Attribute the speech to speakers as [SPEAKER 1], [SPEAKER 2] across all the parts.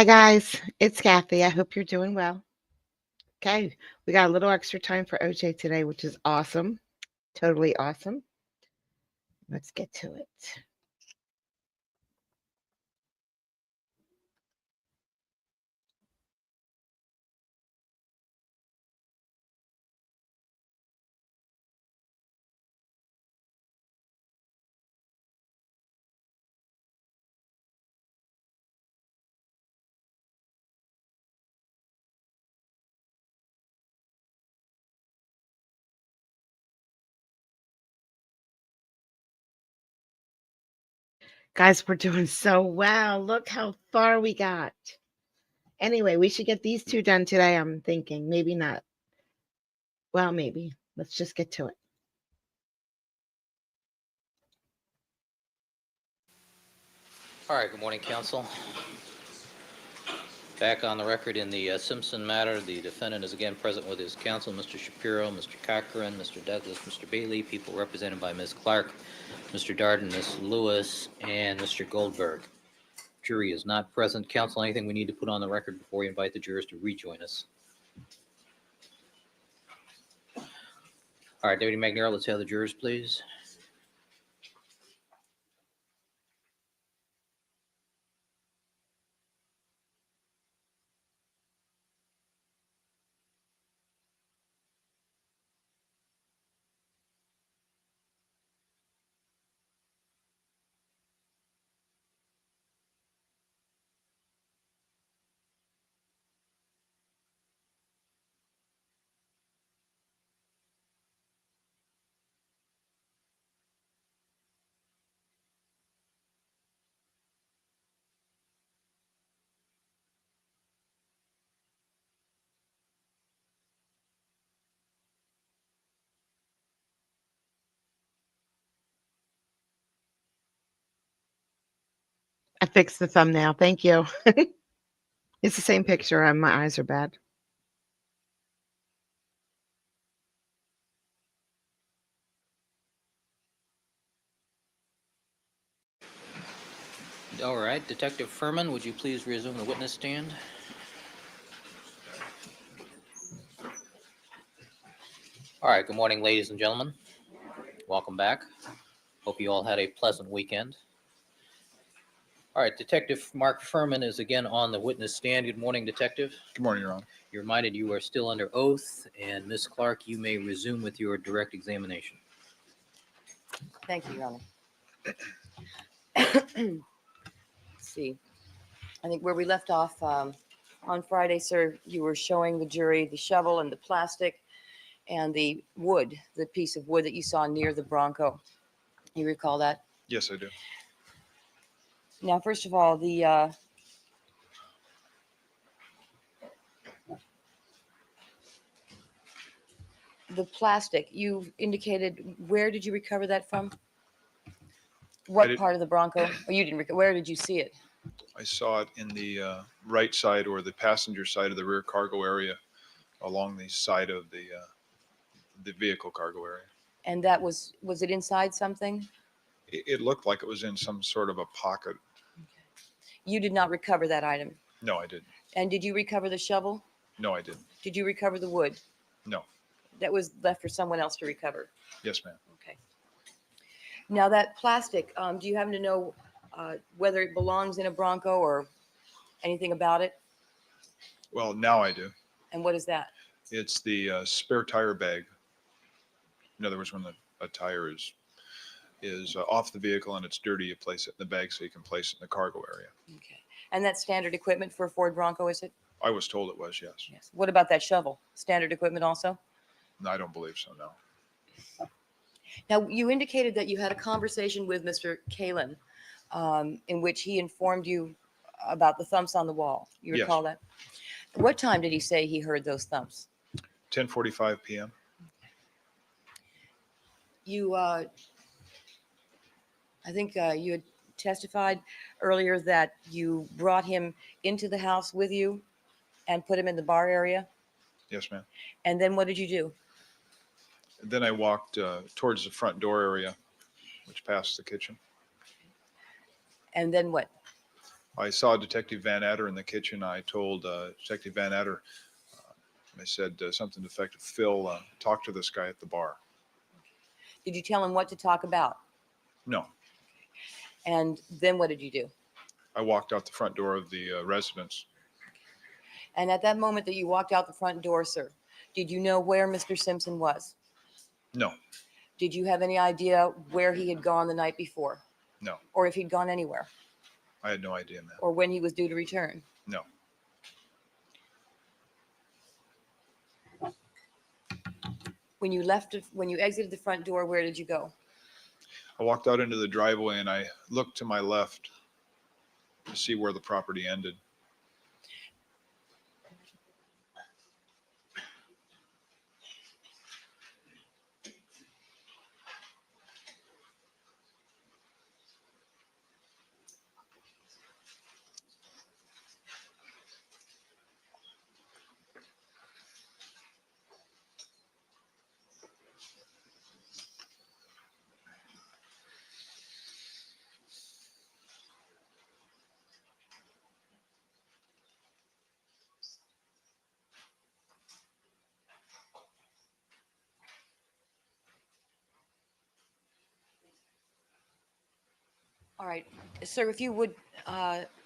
[SPEAKER 1] Hi guys, it's Kathy. I hope you're doing well. Okay, we got a little extra time for OJ today, which is awesome. Totally awesome. Let's get to it. Guys, we're doing so well. Look how far we got. Anyway, we should get these two done today, I'm thinking. Maybe not. Well, maybe. Let's just get to it.
[SPEAKER 2] All right, good morning, counsel. Back on the record in the Simpson matter, the defendant is again present with his counsel, Mr. Shapiro, Mr. Cochran, Mr. Douglas, Mr. Bailey, people represented by Ms. Clark, Mr. Darden, Ms. Lewis, and Mr. Goldberg. Jury is not present. Counsel, anything we need to put on the record before we invite the jurors to rejoin us? All right, Deputy McNair, let's have the jurors, please.
[SPEAKER 1] I fixed the thumbnail. Thank you. It's the same picture. My eyes are bad.
[SPEAKER 2] All right, Detective Furman, would you please resume the witness stand? All right, good morning, ladies and gentlemen. Welcome back. Hope you all had a pleasant weekend. All right, Detective Mark Furman is again on the witness stand. Good morning, Detective.
[SPEAKER 3] Good morning, Your Honor.
[SPEAKER 2] You're reminded you are still under oath, and Ms. Clark, you may resume with your direct examination.
[SPEAKER 4] Thank you, Your Honor. Let's see. I think where we left off on Friday, sir, you were showing the jury the shovel and the plastic and the wood, the piece of wood that you saw near the Bronco. You recall that?
[SPEAKER 3] Yes, I do.
[SPEAKER 4] Now, first of all, the plastic, you indicated, where did you recover that from? What part of the Bronco? Oh, you didn't. Where did you see it?
[SPEAKER 3] I saw it in the right side or the passenger side of the rear cargo area along the side of the vehicle cargo area.
[SPEAKER 4] And that was it inside something?
[SPEAKER 3] It looked like it was in some sort of a pocket.
[SPEAKER 4] You did not recover that item?
[SPEAKER 3] No, I didn't.
[SPEAKER 4] And did you recover the shovel?
[SPEAKER 3] No, I didn't.
[SPEAKER 4] Did you recover the wood?
[SPEAKER 3] No.
[SPEAKER 4] That was left for someone else to recover?
[SPEAKER 3] Yes, ma'am.
[SPEAKER 4] Okay. Now that plastic, do you happen to know whether it belongs in a Bronco or anything about it?
[SPEAKER 3] Well, now I do.
[SPEAKER 4] And what is that?
[SPEAKER 3] It's the spare tire bag. In other words, when a tire is off the vehicle and it's dirty, you place it in the bag so you can place it in the cargo area.
[SPEAKER 4] Okay. And that's standard equipment for a Ford Bronco, is it?
[SPEAKER 3] I was told it was, yes.
[SPEAKER 4] Yes. What about that shovel? Standard equipment also?
[SPEAKER 3] No, I don't believe so, no.
[SPEAKER 4] Now, you indicated that you had a conversation with Mr. Kalin in which he informed you about the thumps on the wall. You
[SPEAKER 3] Yes.
[SPEAKER 4] recall that? What time did he say he heard those thumps?
[SPEAKER 3] 10:45 p.m.
[SPEAKER 4] You, I think you had testified earlier that you brought him into the house with you and put him in the bar area.
[SPEAKER 3] Yes, ma'am.
[SPEAKER 4] And then what did you do?
[SPEAKER 3] Then I walked towards the front door area, which passed the kitchen.
[SPEAKER 4] And then what?
[SPEAKER 3] I saw Detective Van Adder in the kitchen. I told Detective Van Adder, I said something effective, Phil, talk to this guy at the bar.
[SPEAKER 4] Did you tell him what to talk about?
[SPEAKER 3] No.
[SPEAKER 4] And then what did you do?
[SPEAKER 3] I walked out the front door of the residence.
[SPEAKER 4] And at that moment that you walked out the front door, sir, did you know where Mr. Simpson was?
[SPEAKER 3] No.
[SPEAKER 4] Did you have any idea where he had gone the night before?
[SPEAKER 3] No.
[SPEAKER 4] Or if he'd gone anywhere?
[SPEAKER 3] I had no idea, ma'am.
[SPEAKER 4] Or when he was due to return?
[SPEAKER 3] No.
[SPEAKER 4] When you exited the front door, where did you go?
[SPEAKER 3] I walked out into the driveway and I looked to my left to see where the property ended.
[SPEAKER 4] All right, sir, if you would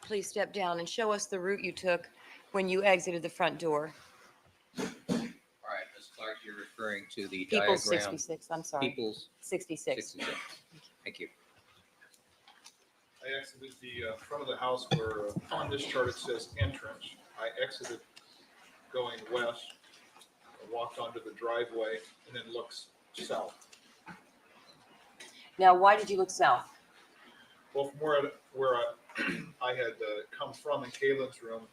[SPEAKER 4] please step down and show us the route you took when you exited the front door.
[SPEAKER 2] All right, Ms. Clark, you're referring to the
[SPEAKER 4] People's
[SPEAKER 2] diagram.
[SPEAKER 4] 66, I'm sorry.
[SPEAKER 2] People's
[SPEAKER 4] 66.
[SPEAKER 2] 66. Thank you.
[SPEAKER 3] I exited the front of the house where on this chart it says entrance. I exited going west, I walked onto the driveway and then looked south.
[SPEAKER 4] Now, why did you look south?
[SPEAKER 3] Well, from where I had come from in Kaylin's room,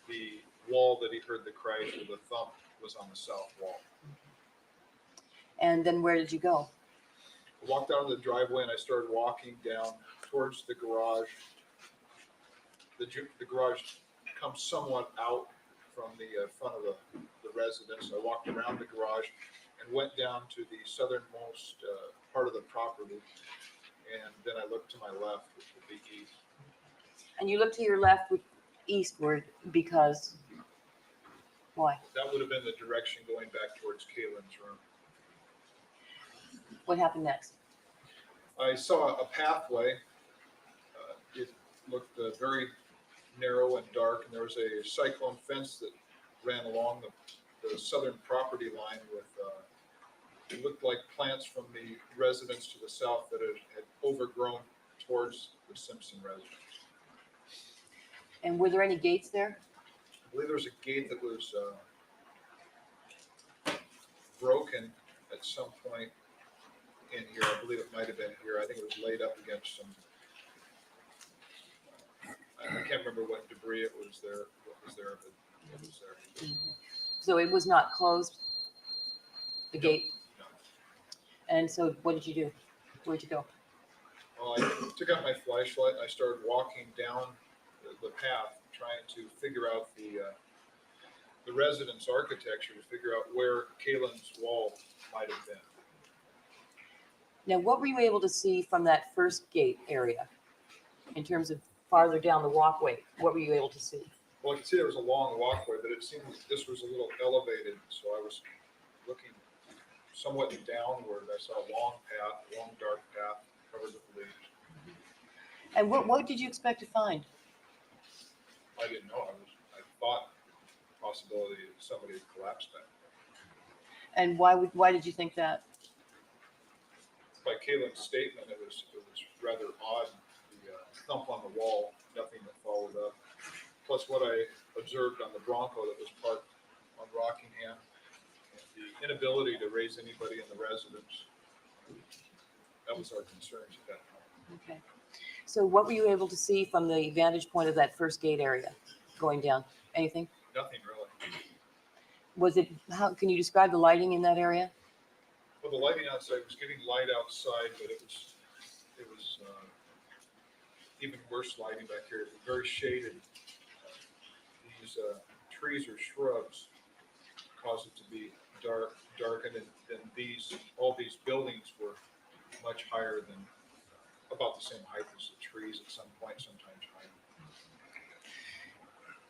[SPEAKER 3] the wall that he heard the crash of the thump was on the south wall.
[SPEAKER 4] And then where did you go?
[SPEAKER 3] I walked down the driveway and I started walking down towards the garage. The garage comes somewhat out from the front of the residence. I walked around the garage and went down to the southernmost part of the property. And then I looked to my left, which would be east.
[SPEAKER 4] And you looked to your left eastward because why?
[SPEAKER 3] That would have been the direction going back towards Kaylin's room.
[SPEAKER 4] What happened next?
[SPEAKER 3] I saw a pathway. It looked very narrow and dark, and there was a cyclone fence that ran along the southern property line with it looked like plants from the residence to the south that had overgrown towards the Simpson residence.
[SPEAKER 4] And were there any gates there?
[SPEAKER 3] I believe there was a gate that was broken at some point in here. I believe it might have been here. I think it was laid up against some. I can't remember what debris it was there. What was there? But it was there.
[SPEAKER 4] So it was not closed, the gate?
[SPEAKER 3] No.
[SPEAKER 4] And so what did you do? Where'd you go?
[SPEAKER 3] Well, I took out my flashlight. I started walking down the path, trying to figure out the residence architecture, to figure out where Kaylin's wall might have been.
[SPEAKER 4] Now, what were you able to see from that first gate area in terms of farther down the walkway? What were you able to see?
[SPEAKER 3] Well, I could see there was a long walkway, but it seemed like this was a little elevated, so I was looking somewhat downward. I saw a long path, a long dark path covered with leaves.
[SPEAKER 4] And what did you expect to find?
[SPEAKER 3] I didn't know. I thought possibility that somebody had collapsed back there.
[SPEAKER 4] And why did you think that?
[SPEAKER 3] By Kaylin's statement, it was rather odd. The thump on the wall, nothing that followed up. Plus what I observed on the Bronco that was parked on Rockingham, and the inability to raise anybody in the residence. That was our concerns at that time.
[SPEAKER 4] Okay. So what were you able to see from the vantage point of that first gate area going down? Anything?
[SPEAKER 3] Nothing really.
[SPEAKER 4] Can you describe the lighting in that area?
[SPEAKER 3] Well, the lighting outside was getting light outside, but it was even worse lighting back here. It was very shaded. These trees or shrubs caused it to be darkened, and all these buildings were much higher than, about the same height as the trees at some point, sometimes higher.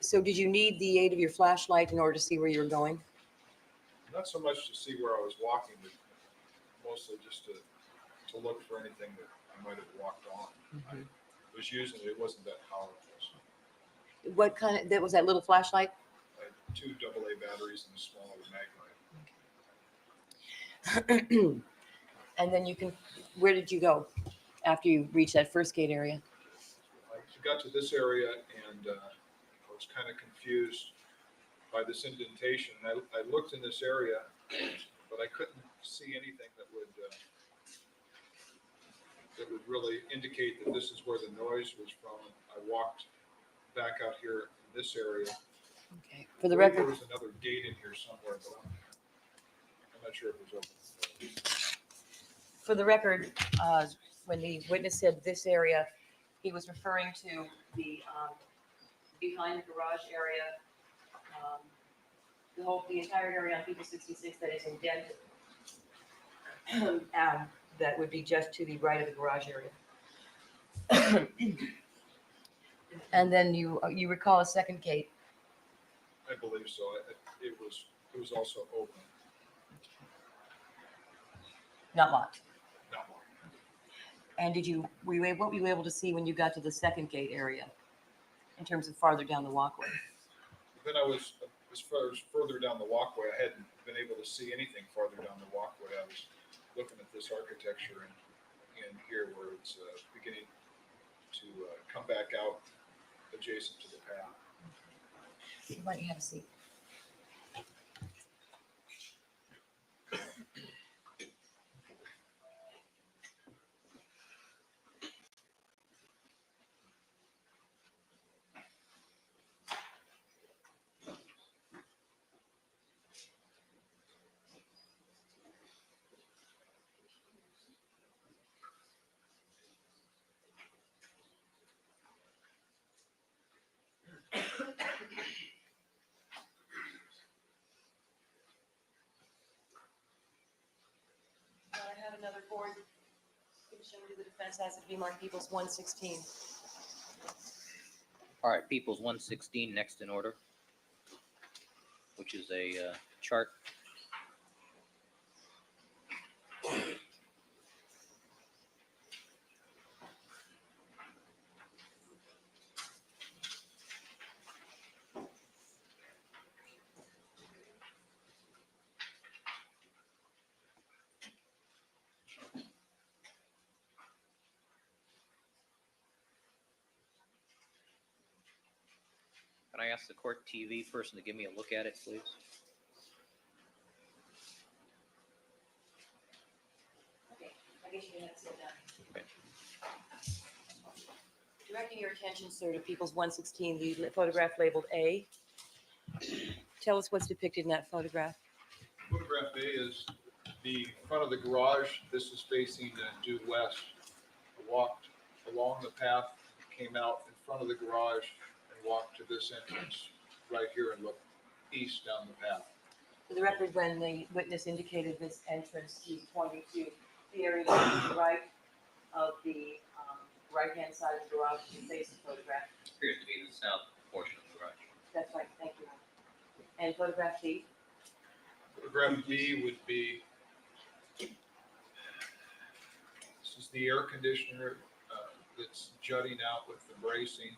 [SPEAKER 4] So did you need the aid of your flashlight in order to see where you were going?
[SPEAKER 3] Not so much to see where I was walking, but mostly just to look for anything that I might have walked on. I was using it, it wasn't that powerful. So
[SPEAKER 4] What kind of, that was that little flashlight?
[SPEAKER 3] I had 2 AA batteries and a smaller maglite.
[SPEAKER 4] And then where did you go after you reached that first gate area?
[SPEAKER 3] I got to this area and I was kind of confused by this indentation. I looked in this area, but I couldn't see anything that would really indicate that this is where the noise was from. I walked back out here in this area.
[SPEAKER 4] Okay. For the
[SPEAKER 3] I believe
[SPEAKER 4] record,
[SPEAKER 3] there was another gate in here somewhere, but I'm not sure if it was open.
[SPEAKER 4] for the record, when the witness said this area, he was referring to the behind the garage area, the entire area on People 66 that is indented. That would be just to the right of the garage area. And then you recall a second gate.
[SPEAKER 3] I believe so. It was also open,
[SPEAKER 4] Not locked.
[SPEAKER 3] not locked.
[SPEAKER 4] And what were you able to see when you got to the second gate area in terms of farther down the walkway?
[SPEAKER 3] Then I was, as far as further down the walkway, I hadn't been able to see anything farther down the walkway. I was looking at this architecture and here where it's beginning to come back out adjacent to the path.
[SPEAKER 4] Why don't you have a seat? I have another board. Can show you the defense has it be marked People's 116.
[SPEAKER 2] All right, People's 116 next in order, which is a chart. Can I ask the court TV person to give me a look at it, please?
[SPEAKER 4] Okay, I guess you have to sit down.
[SPEAKER 2] Okay.
[SPEAKER 4] Directing your attention, sir, to People's 116, the photograph labeled A. Tell us what's depicted in that photograph.
[SPEAKER 3] Photograph A is the front of the garage. This is facing due west. I walked along the path, came out in front of the garage, and walked to this entrance right here and looked east down the path.
[SPEAKER 4] For the record, when the witness indicated this entrance, he's pointing to the area to the right of the right-hand side of the garage as you face the photograph.
[SPEAKER 2] Appears to be the south portion of the garage.
[SPEAKER 4] That's right, thank you. And photograph B?
[SPEAKER 3] Photograph B would be, this is the air conditioner that's jutting out with the bracing.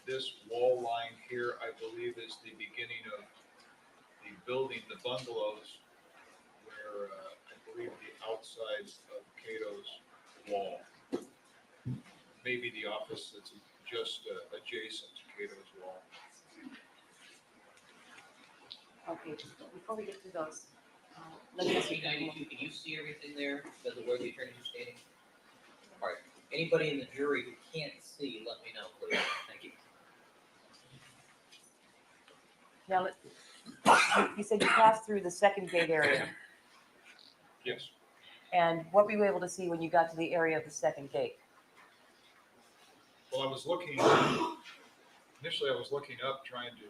[SPEAKER 3] This wall line here, I believe, is the beginning of the building, the bungalows, where I believe the outside of Cato's wall. Maybe the office that's just adjacent to Cato's wall.
[SPEAKER 4] Okay, before we get to those, let me ask you.
[SPEAKER 2] 1892, can you see everything there that the word the attorney is stating? All right, anybody in the jury who can't see, let me know, please. Thank you.
[SPEAKER 4] Now, you said you passed through the second gate area,
[SPEAKER 3] Yes.
[SPEAKER 4] and what were you able to see when you got to the area of the second gate?
[SPEAKER 3] Well, I was looking, initially I was looking up, trying to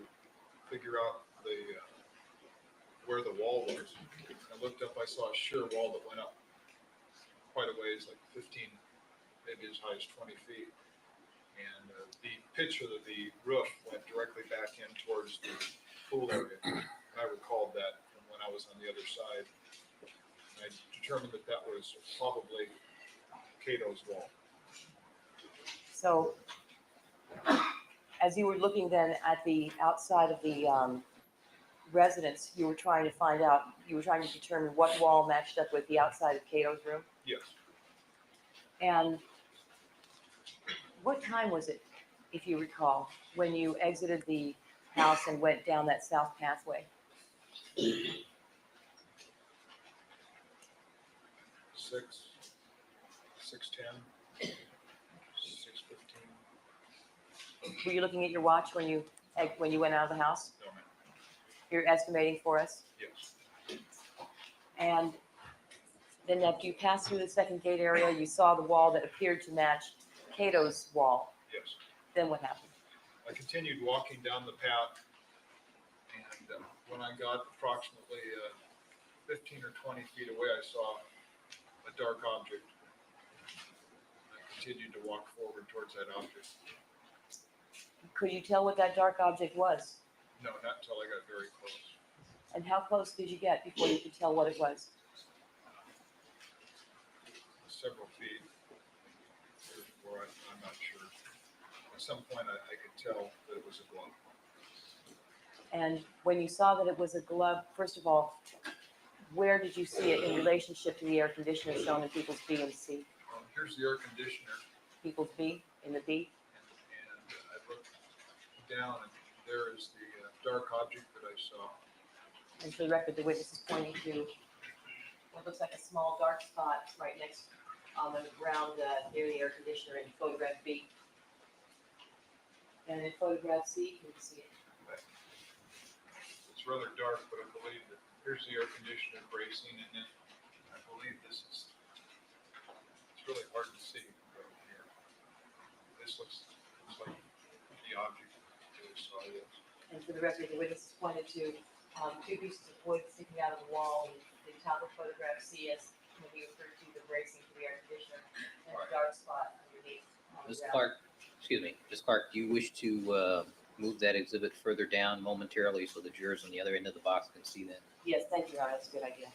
[SPEAKER 3] figure out where the wall was. I looked up, I saw a sheer wall that went up quite a ways, like 15, maybe as high as 20 feet. And the pitch of the roof went directly back in towards the pool area. And I recalled that from when I was on the other side. And I determined that that was probably Cato's wall.
[SPEAKER 4] So as you were looking then at the outside of the residence, you were trying to determine what wall matched up with the outside of Cato's room?
[SPEAKER 3] Yes.
[SPEAKER 4] And what time was it, if you recall, when you exited the house and went down that south pathway?
[SPEAKER 3] 6:10, 6:15.
[SPEAKER 4] Were you looking at your watch when you went out of the house?
[SPEAKER 3] No, ma'am.
[SPEAKER 4] You're estimating for us?
[SPEAKER 3] Yes.
[SPEAKER 4] And then after you passed through the second gate area, you saw the wall that appeared to match Cato's wall.
[SPEAKER 3] Yes.
[SPEAKER 4] Then what happened?
[SPEAKER 3] I continued walking down the path, and when I got approximately 15 or 20 feet away, I saw a dark object. I continued to walk forward towards that object.
[SPEAKER 4] Could you tell what that dark object was?
[SPEAKER 3] No, not until I got very close.
[SPEAKER 4] And how close did you get before you could tell what it was?
[SPEAKER 3] Several feet. Or I'm not sure. At some point, I could tell that it was a glove.
[SPEAKER 4] And when you saw that it was a glove, first of all, where did you see it in relationship to the air conditioner shown in people's B and C?
[SPEAKER 3] Here's the air conditioner,
[SPEAKER 4] People's B, in the B?
[SPEAKER 3] and I looked down, and there is the dark object that I saw.
[SPEAKER 4] And for the record, the witness is pointing to what looks like a small dark spot right next on the ground near the air conditioner in photograph B. And in photograph C, you can see it.
[SPEAKER 3] It's rather dark, but I believe that here's the air conditioner bracing, and then I believe this is, it's really hard to see right here. This looks like the object that I saw, yes.
[SPEAKER 4] And for the record, the witness pointed to two pieces of wood sticking out of the wall in the top of photograph C as when we referred to the bracing for the air conditioner and a dark spot underneath.
[SPEAKER 2] Ms. Clark, excuse me, Ms. Clark, do you wish to move that exhibit further down momentarily so the jurors on the other end of the box can see that?
[SPEAKER 4] Yes, thank you, Your Honor. That's a good idea.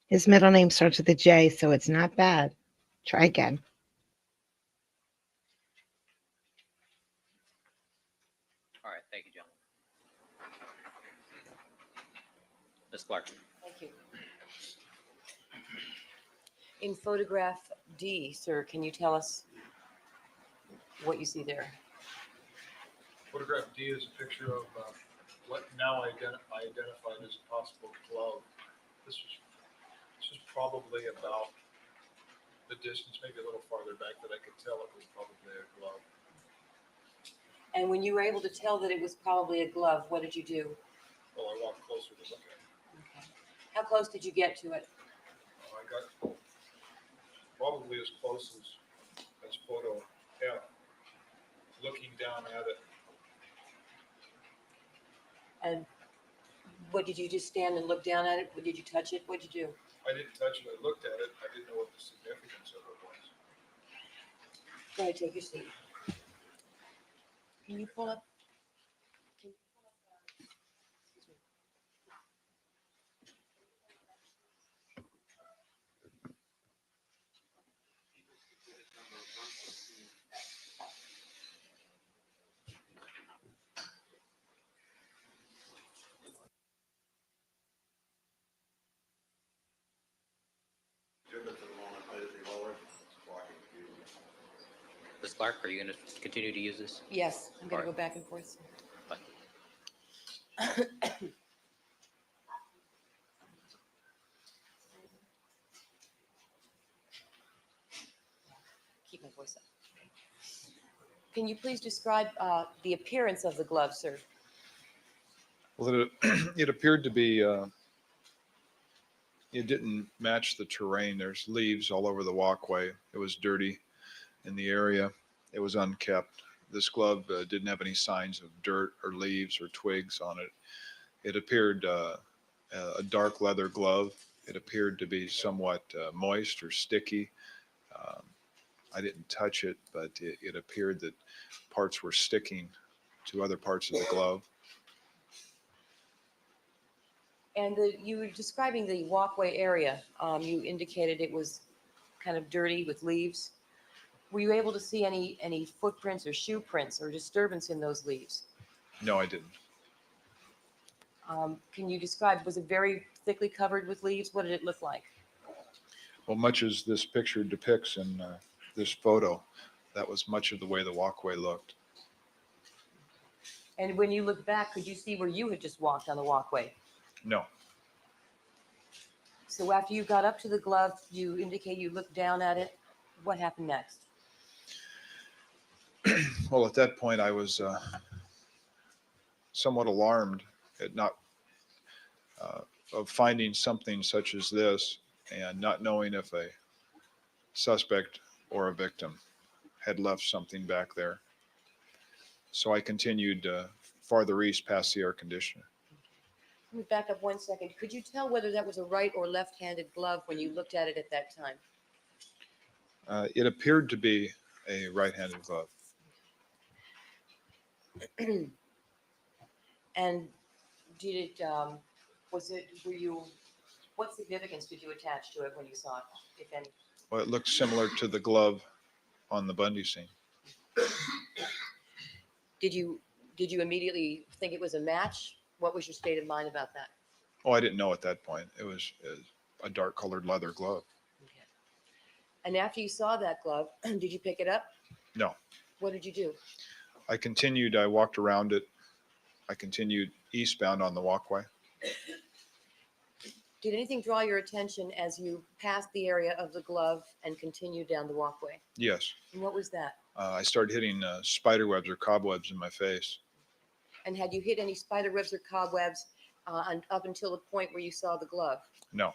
[SPEAKER 1] His middle name starts with a J, so it's not bad. Try again.
[SPEAKER 2] All right, thank you, gentlemen. Ms. Clark.
[SPEAKER 4] Thank you. In photograph D, sir, can you tell us what you see there?
[SPEAKER 3] Photograph D is a picture of what now I identified as a possible glove. This was probably about the distance, maybe a little farther back, that I could tell it was probably a glove.
[SPEAKER 4] And when you were able to tell that it was probably a glove, what did you do?
[SPEAKER 3] Well, I walked closer to look at it.
[SPEAKER 4] Okay. How close did you get to it?
[SPEAKER 3] I got probably as close as photo F, looking down at it.
[SPEAKER 4] And what did you just stand and look down at it? What did you touch it? What did you do?
[SPEAKER 3] I didn't touch it. I looked at it. I didn't know what the significance of it was.
[SPEAKER 4] Go ahead, take your seat. Can you pull up? Excuse me.
[SPEAKER 2] Ms. Clark, are you going to continue to use this?
[SPEAKER 4] Yes, I'm going to
[SPEAKER 2] All
[SPEAKER 4] go
[SPEAKER 2] right.
[SPEAKER 4] back and forth.
[SPEAKER 2] Fine.
[SPEAKER 4] Keep my voice up. Can you please describe the appearance of the glove, sir?
[SPEAKER 3] Well, it appeared to be, it didn't match the terrain. There's leaves all over the walkway. It was dirty in the area. It was unkept. This glove didn't have any signs of dirt or leaves or twigs on it. It appeared a dark leather glove. It appeared to be somewhat moist or sticky. Um, I didn't touch it, but it appeared that parts were sticking to other parts of the glove.
[SPEAKER 4] And you were describing the walkway area. You indicated it was kind of dirty with leaves. Were you able to see any footprints or shoe prints or disturbance in those leaves?
[SPEAKER 3] No, I didn't.
[SPEAKER 4] Can you describe, was it very thickly covered with leaves? What did it look like?
[SPEAKER 3] Well, much as this picture depicts in this photo, that was much of the way the walkway looked.
[SPEAKER 4] And when you looked back, could you see where you had just walked on the walkway?
[SPEAKER 3] No.
[SPEAKER 4] So after you got up to the glove, you indicate you looked down at it. What happened next?
[SPEAKER 3] Well, at that point, I was somewhat alarmed at not of finding something such as this and not knowing if a suspect or a victim had left something back there. So I continued farther east past the air conditioner.
[SPEAKER 4] Let me back up 1 second. Could you tell whether that was a right or left-handed glove when you looked at it at that time?
[SPEAKER 3] It appeared to be a right-handed glove.
[SPEAKER 4] And did it, what significance did you attach to it when you saw it, if any?
[SPEAKER 3] Well, it looked similar to the glove on the Bundy scene.
[SPEAKER 4] Did you immediately think it was a match? What was your state of mind about that?
[SPEAKER 3] Oh, I didn't know at that point. It was a dark colored leather glove.
[SPEAKER 4] Okay. And after you saw that glove, did you pick it up?
[SPEAKER 3] No.
[SPEAKER 4] What did you do?
[SPEAKER 3] I walked around it. I continued eastbound on the walkway.
[SPEAKER 4] Did anything draw your attention as you passed the area of the glove and continued down the walkway?
[SPEAKER 3] Yes.
[SPEAKER 4] And what was that?
[SPEAKER 3] I started hitting spider webs or cobwebs in my face.
[SPEAKER 4] And had you hit any spider webs or cobwebs up until the point where you saw the glove?
[SPEAKER 3] No.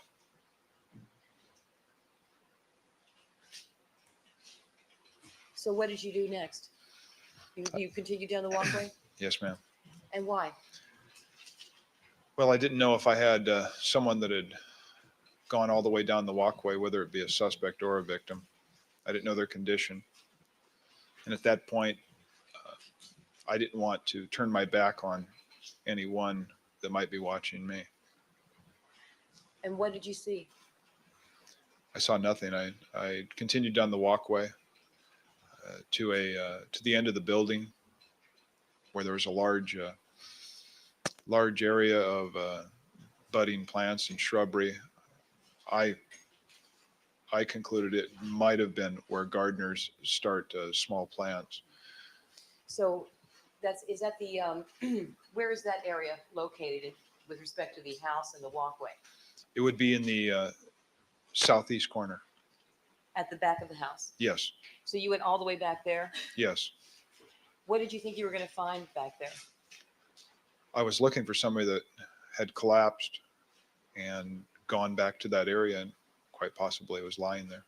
[SPEAKER 4] So what did you do next? You continued down the walkway?
[SPEAKER 3] Yes, ma'am.
[SPEAKER 4] And why?
[SPEAKER 3] Well, I didn't know if I had someone that had gone all the way down the walkway, whether it be a suspect or a victim. I didn't know their condition. And at that point, I didn't want to turn my back on anyone that might be watching me.
[SPEAKER 4] And what did you see?
[SPEAKER 3] I saw nothing. I continued down the walkway to the end of the building where there was a large area of budding plants and shrubbery. I concluded it might have been where gardeners start small plants.
[SPEAKER 4] So is that the where is that area located with respect to the house and the walkway?
[SPEAKER 3] It would be in the southeast corner.
[SPEAKER 4] At the back of the house.
[SPEAKER 3] Yes.
[SPEAKER 4] So you went all the way back there.
[SPEAKER 3] Yes.
[SPEAKER 4] What did you think you were going to find back there?
[SPEAKER 3] I was looking for somebody that had collapsed and gone back to that area, and quite possibly was lying there.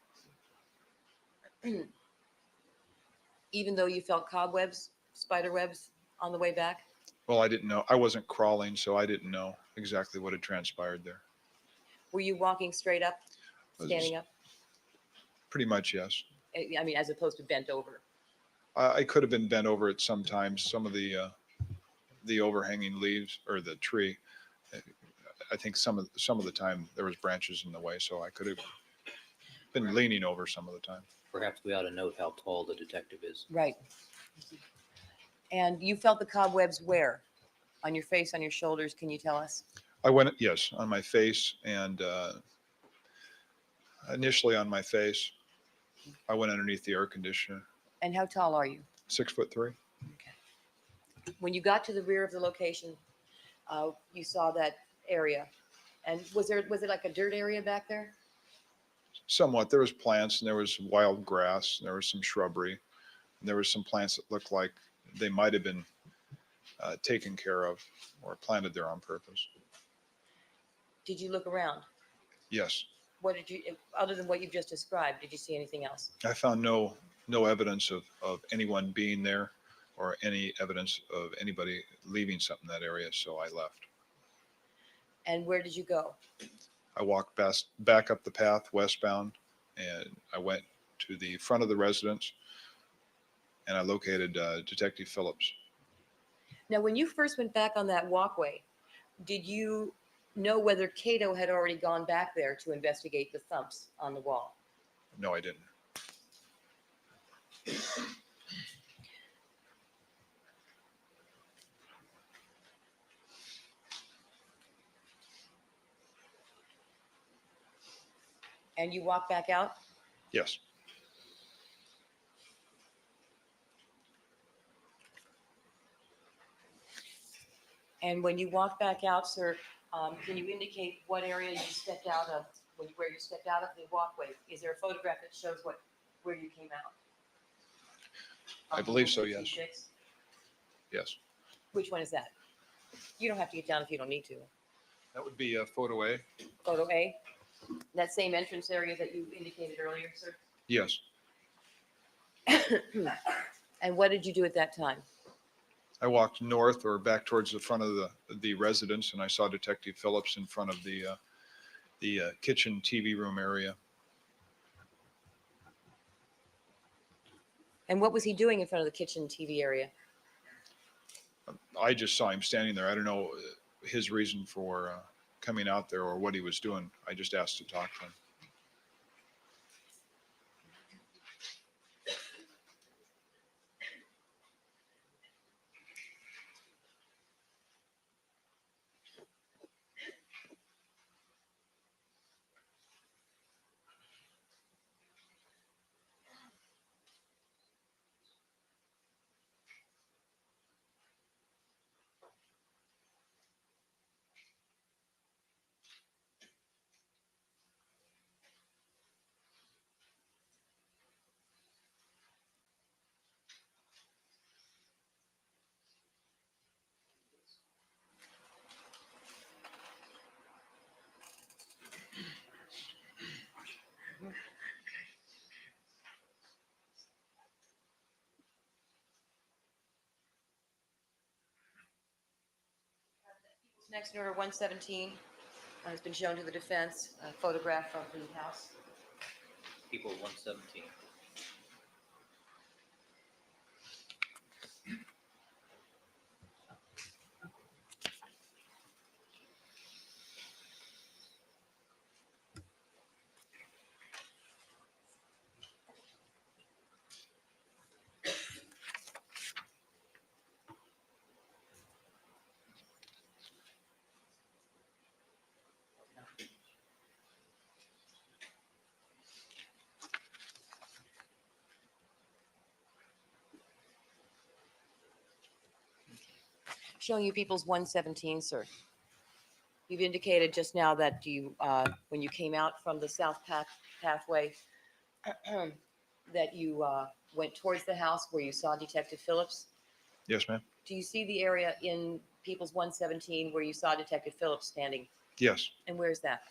[SPEAKER 4] Even though you felt cobwebs, spider webs on the way back?
[SPEAKER 3] Well, I didn't know. I wasn't crawling, so I didn't know exactly what had transpired there.
[SPEAKER 4] Were you walking straight up, standing up?
[SPEAKER 3] Pretty much, yes.
[SPEAKER 4] I mean, as opposed to bent over.
[SPEAKER 3] I could have been bent over at some times. Some of the overhanging leaves or the tree, I think some of the time there was branches in the way, so I could have been leaning over some of the time.
[SPEAKER 2] Perhaps we ought to note how tall the detective is.
[SPEAKER 4] Right. And you felt the cobwebs where? On your face, on your shoulders? Can you tell us?
[SPEAKER 3] I went, yes, on my face, and initially on my face. I went underneath the air conditioner.
[SPEAKER 4] And how tall are you?
[SPEAKER 3] 6'3".
[SPEAKER 4] When you got to the rear of the location, you saw that area. And was it like a dirt area back there?
[SPEAKER 3] Somewhat. There was plants and there was wild grass and there was some shrubbery. And there was some plants that looked like they might have been taken care of or planted there on purpose.
[SPEAKER 4] Did you look around?
[SPEAKER 3] Yes.
[SPEAKER 4] What did you, other than what you've just described, did you see anything else?
[SPEAKER 3] I found no evidence of anyone being there or any evidence of anybody leaving something in that area, so I left.
[SPEAKER 4] And where did you go?
[SPEAKER 3] I walked back up the path westbound, and I went to the front of the residence, and I located Detective Phillips.
[SPEAKER 4] Now, when you first went back on that walkway, did you know whether Cato had already gone back there to investigate the thumps on the wall?
[SPEAKER 3] No, I didn't.
[SPEAKER 4] And you walked back out?
[SPEAKER 3] Yes.
[SPEAKER 4] And when you walked back out, sir, can you indicate what area you stepped out of, where you stepped out of the walkway? Is there a photograph that shows where you came out?
[SPEAKER 3] I believe so, yes.
[SPEAKER 4] 66?
[SPEAKER 3] Yes.
[SPEAKER 4] Which one is that? You don't have to get down if you don't need to.
[SPEAKER 3] That would be photo A.
[SPEAKER 4] Photo A? That same entrance area that you indicated earlier, sir?
[SPEAKER 3] Yes.
[SPEAKER 4] And what did you do at that time?
[SPEAKER 3] I walked north or back towards the front of the residence, and I saw Detective Phillips in front of the kitchen TV room area.
[SPEAKER 4] And what was he doing in front of the kitchen TV area?
[SPEAKER 3] I just saw him standing there. I don't know his reason for coming out there or what he was doing. I just asked to talk to him.
[SPEAKER 4] Next, number 117 has been shown to the defense, a photograph of the house.
[SPEAKER 2] People 117.
[SPEAKER 4] Showing you people's 117, sir. You've indicated just now that you, when you came out from the south pathway, that you went towards the house where you saw Detective Phillips.
[SPEAKER 3] Yes, ma'am.
[SPEAKER 4] Do you see the area in People's 117 where you saw Detective Phillips standing?
[SPEAKER 3] Yes.
[SPEAKER 4] And where's that?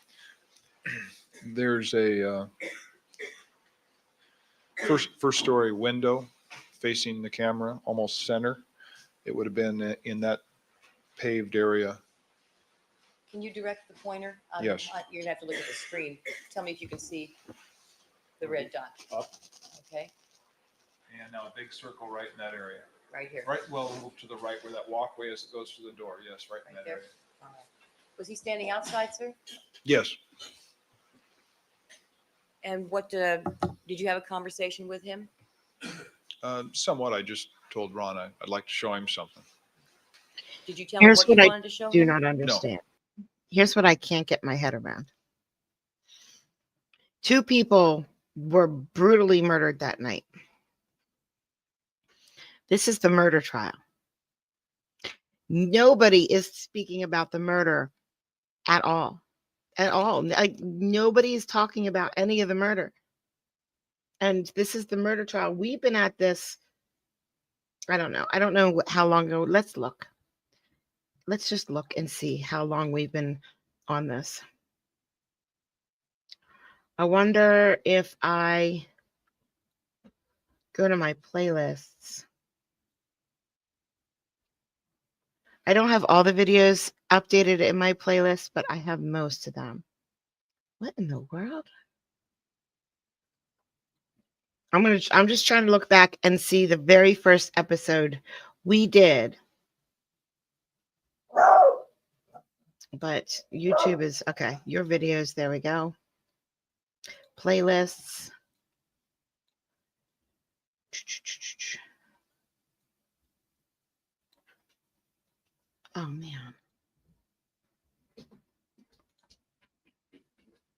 [SPEAKER 3] There's a first story window facing the camera, almost center. It would have been in that paved area.
[SPEAKER 4] Can you direct the pointer?
[SPEAKER 3] Yes.
[SPEAKER 4] You're gonna have to look at the screen. Tell me if you can see the red dot.
[SPEAKER 3] Up.
[SPEAKER 4] Okay,
[SPEAKER 3] And now a big circle right in that area.
[SPEAKER 4] right here.
[SPEAKER 3] Right, well, move to the right where that walkway is that goes to the door. Yes, right in
[SPEAKER 4] Right
[SPEAKER 3] that
[SPEAKER 4] there.
[SPEAKER 3] area.
[SPEAKER 4] All right. Was he standing outside, sir?
[SPEAKER 3] Yes.
[SPEAKER 4] And what did you have a conversation with him?
[SPEAKER 3] Somewhat. I just told Ron I'd like to show him something.
[SPEAKER 4] Did you tell him
[SPEAKER 1] Here's
[SPEAKER 4] what you
[SPEAKER 1] what I
[SPEAKER 4] wanted to show
[SPEAKER 1] do
[SPEAKER 4] him?
[SPEAKER 1] not understand. Here's what I can't get my head around. 2 people were brutally murdered that night. This is the murder trial. Nobody is speaking about the murder at all. At all. Like, nobody is talking about any of the murder. And this is the murder trial. We've been at this, I don't know. I don't know how long ago. Let's look. Let's just look and see how long we've been on this. I wonder if I go to my playlists. I don't have all the videos updated in my playlist, but I have most of them. What in the world? I'm just trying to look back and see the very first episode we did. But YouTube is okay. Your videos, there we go. Playlists. Oh man.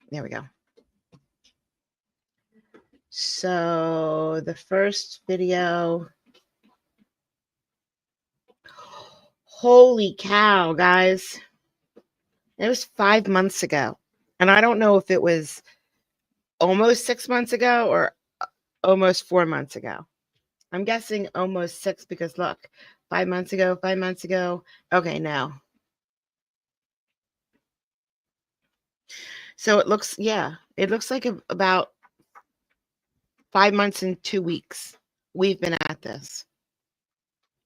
[SPEAKER 1] There we go. So the first video. Holy cow, guys. It was 5 months ago. And I don't know if it was almost 6 months ago or almost 4 months ago. I'm guessing almost 6 because look, 5 months ago, 5 months ago. Okay, now. So it looks like about 5 months and 2 weeks we've been at this.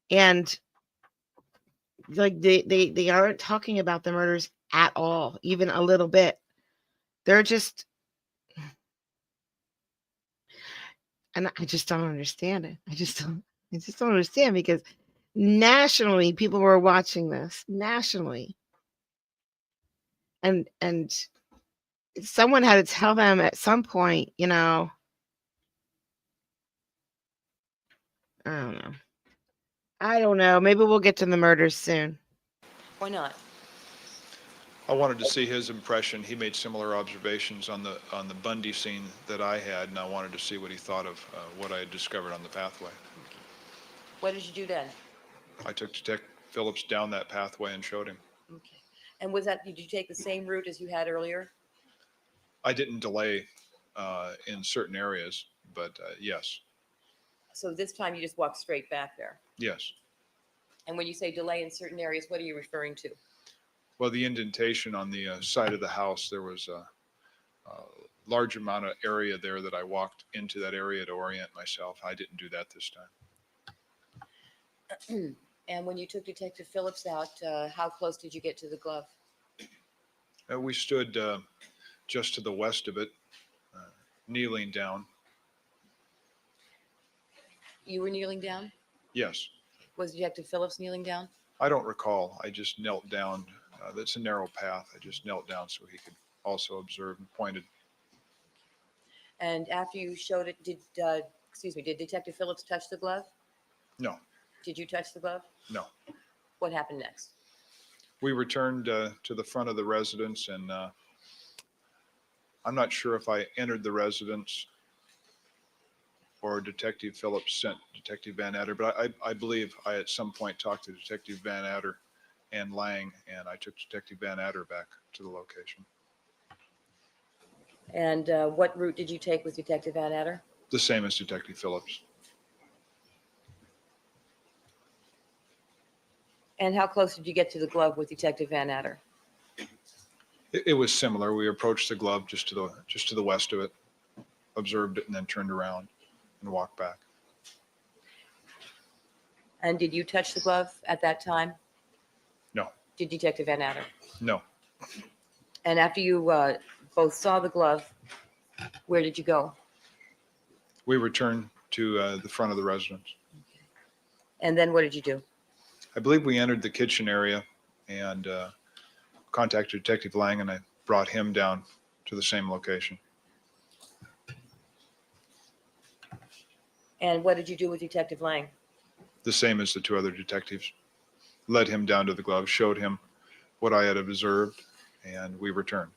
[SPEAKER 1] And like they aren't talking about the murders at all, even a little bit. They're just, and I just don't understand it. I just don't understand, because nationally people were watching this nationally. And someone had to tell them at some point, you know, I don't know. Maybe we'll get to the murders soon.
[SPEAKER 4] Why not?
[SPEAKER 3] I wanted to see his impression. He made similar observations on the Bundy scene that I had, and I wanted to see what he thought of what I had discovered on the pathway.
[SPEAKER 4] What did you do then?
[SPEAKER 3] I took Detective Phillips down that pathway and showed him.
[SPEAKER 4] Okay. And was that, did you take the same route as you had earlier?
[SPEAKER 3] I didn't delay in certain areas, but yes.
[SPEAKER 4] So this time you just walked straight back there.
[SPEAKER 3] Yes.
[SPEAKER 4] And when you say delay in certain areas, what are you referring to?
[SPEAKER 3] Well, the indentation on the side of the house, there was a large amount of area there that I walked into that area to orient myself. I didn't do that this time.
[SPEAKER 4] And when you took Detective Phillips out, how close did you get to the glove?
[SPEAKER 3] We stood just to the west of it, kneeling down.
[SPEAKER 4] You were kneeling down?
[SPEAKER 3] Yes.
[SPEAKER 4] Was Detective Phillips kneeling down?
[SPEAKER 3] I don't recall. I just knelt down. That's a narrow path. I just knelt down so he could also observe and pointed.
[SPEAKER 4] And after you showed it, did Detective Phillips touch the glove?
[SPEAKER 3] No.
[SPEAKER 4] Did you touch the glove?
[SPEAKER 3] No.
[SPEAKER 4] What happened next?
[SPEAKER 3] We returned to the front of the residence, and I'm not sure if I entered the residence or Detective Phillips sent Detective Van Adder, but I believe I at some point talked to Detective Van Adder and Lang, and I took Detective Van Adder back to the location.
[SPEAKER 4] And what route did you take with Detective Van Adder?
[SPEAKER 3] The same as Detective Phillips.
[SPEAKER 4] And how close did you get to the glove with Detective Van Adder?
[SPEAKER 3] It was similar. We approached the glove just to the west of it, observed it, and then turned around and walked back.
[SPEAKER 4] And did you touch the glove at that time?
[SPEAKER 3] No.
[SPEAKER 4] Did Detective Van Adder?
[SPEAKER 3] No.
[SPEAKER 4] And after you both saw the glove, where did you go?
[SPEAKER 3] We returned to the front of the residence.
[SPEAKER 4] And then what did you do?
[SPEAKER 3] I believe we entered the kitchen area and contacted Detective Lang, and I brought him down to the same location.
[SPEAKER 4] And what did you do with Detective Lang?
[SPEAKER 3] The same as the two other detectives. Led him down to the glove, showed him what I had observed, and we returned.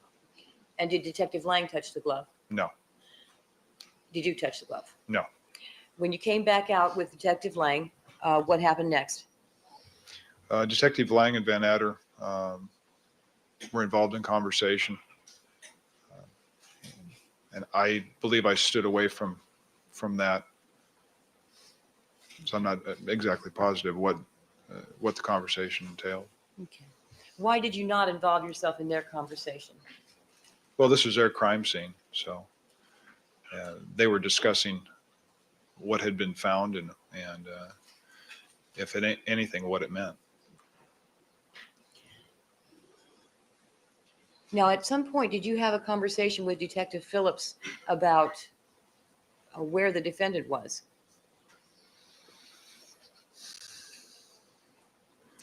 [SPEAKER 4] And did Detective Lang touch the glove?
[SPEAKER 3] No.
[SPEAKER 4] Did you touch the glove?
[SPEAKER 3] No.
[SPEAKER 4] When you came back out with Detective Lang, What happened next?
[SPEAKER 3] Detective Lang and Van Adder were involved in conversation. And I believe I stood away from that. So I'm not exactly positive what the conversation entailed.
[SPEAKER 4] Okay. Why did you not involve yourself in their conversation?
[SPEAKER 3] Well, this was their crime scene, so they were discussing what had been found and if it ain't anything, what it meant.
[SPEAKER 4] Now, at some point, did you have a conversation with Detective Phillips about where the defendant was?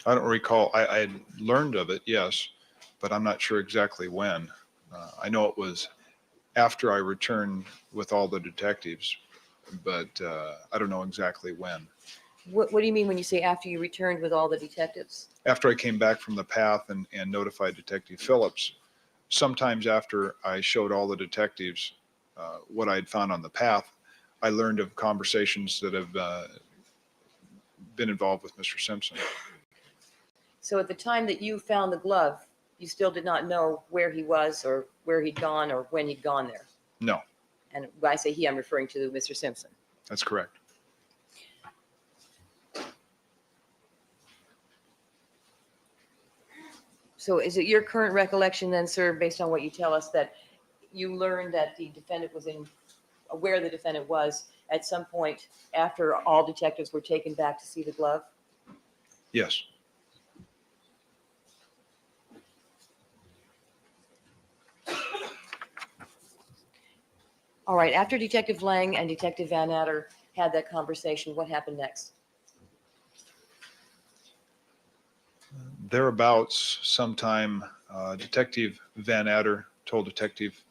[SPEAKER 3] I don't recall. I had learned of it, yes, but I'm not sure exactly when. I know it was after I returned with all the detectives, but I don't know exactly when.
[SPEAKER 4] What do you mean when you say after you returned with all the detectives?
[SPEAKER 3] After I came back from the path and notified Detective Phillips, sometimes after I showed all the detectives what I had found on the path, I learned of conversations that have been involved with Mr. Simpson.
[SPEAKER 4] So at the time that you found the glove, you still did not know where he was or where he'd gone or when he'd gone there?
[SPEAKER 3] No,
[SPEAKER 4] And when I say he, I'm referring to Mr. Simpson.
[SPEAKER 3] that's correct.
[SPEAKER 4] So is it your current recollection then, sir, based on what you tell us, that you learned that the defendant was where the defendant was at some point after all detectives were taken back to see the glove?
[SPEAKER 3] Yes.
[SPEAKER 4] All right, after Detective Lang and Detective Van Adder had that conversation, what happened next?
[SPEAKER 3] Thereabouts, sometime, Detective Van Adder told Detective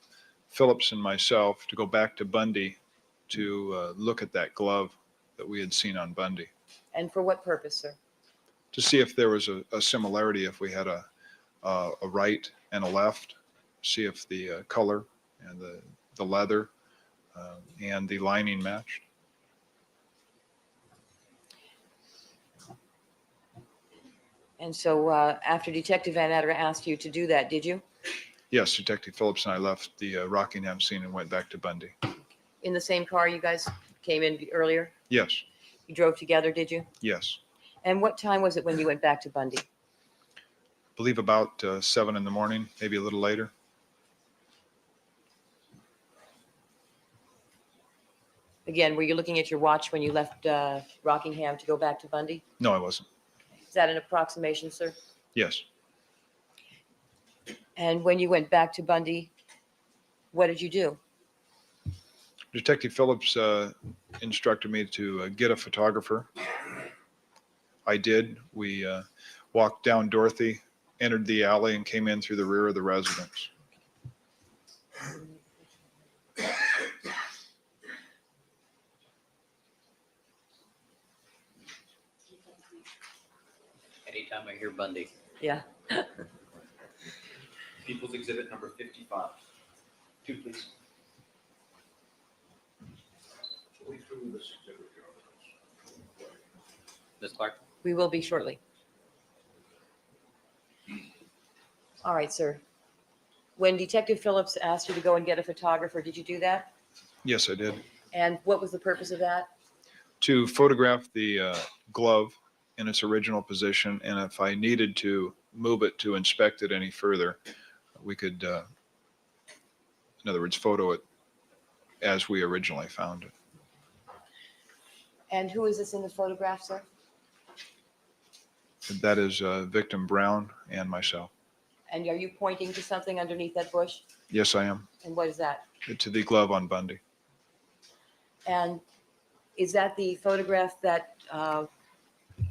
[SPEAKER 3] Phillips and myself to go back to Bundy to look at that glove that we had seen on Bundy,
[SPEAKER 4] And for what purpose, sir?
[SPEAKER 3] to see if there was a similarity, if we had a right and a left, see if the color and the leather and the lining matched.
[SPEAKER 4] And so after Detective Van Adder asked you to do that, did you?
[SPEAKER 3] Yes, Detective Phillips and I left the Rockingham scene and went back to Bundy.
[SPEAKER 4] In the same car you guys came in earlier?
[SPEAKER 3] Yes,
[SPEAKER 4] You drove together, did you?
[SPEAKER 3] yes.
[SPEAKER 4] And what time was it when you went back to Bundy?
[SPEAKER 3] Believe about 7 in the morning, maybe a little later.
[SPEAKER 4] Again, were you looking at your watch when you left Rockingham to go back to Bundy?
[SPEAKER 3] No, I wasn't.
[SPEAKER 4] Is that an approximation, sir?
[SPEAKER 3] Yes.
[SPEAKER 4] And when you went back to Bundy, what did you do?
[SPEAKER 3] Detective Phillips instructed me to get a photographer. I did. We walked down Dorothy, entered the alley, and came in through the rear of the residence.
[SPEAKER 2] Anytime I hear Bundy.
[SPEAKER 4] Yeah.
[SPEAKER 5] People's Exhibit number 55. Two, please.
[SPEAKER 3] We threw this exhibit here.
[SPEAKER 2] Ms. Clark?
[SPEAKER 4] We will be shortly. All right, sir. When Detective Phillips asked you to go and get a photographer, did you do that?
[SPEAKER 3] Yes, I did.
[SPEAKER 4] And what was the purpose of that?
[SPEAKER 3] To photograph the glove in its original position, and if I needed to move it to inspect it any further, we could, in other words, photo it as we originally found it.
[SPEAKER 4] And who is this in the photograph, sir?
[SPEAKER 3] That is victim Brown and myself.
[SPEAKER 4] And are you pointing to something underneath that bush?
[SPEAKER 3] Yes, I am.
[SPEAKER 4] And what is that?
[SPEAKER 3] To the glove on Bundy.
[SPEAKER 4] And is that the photograph that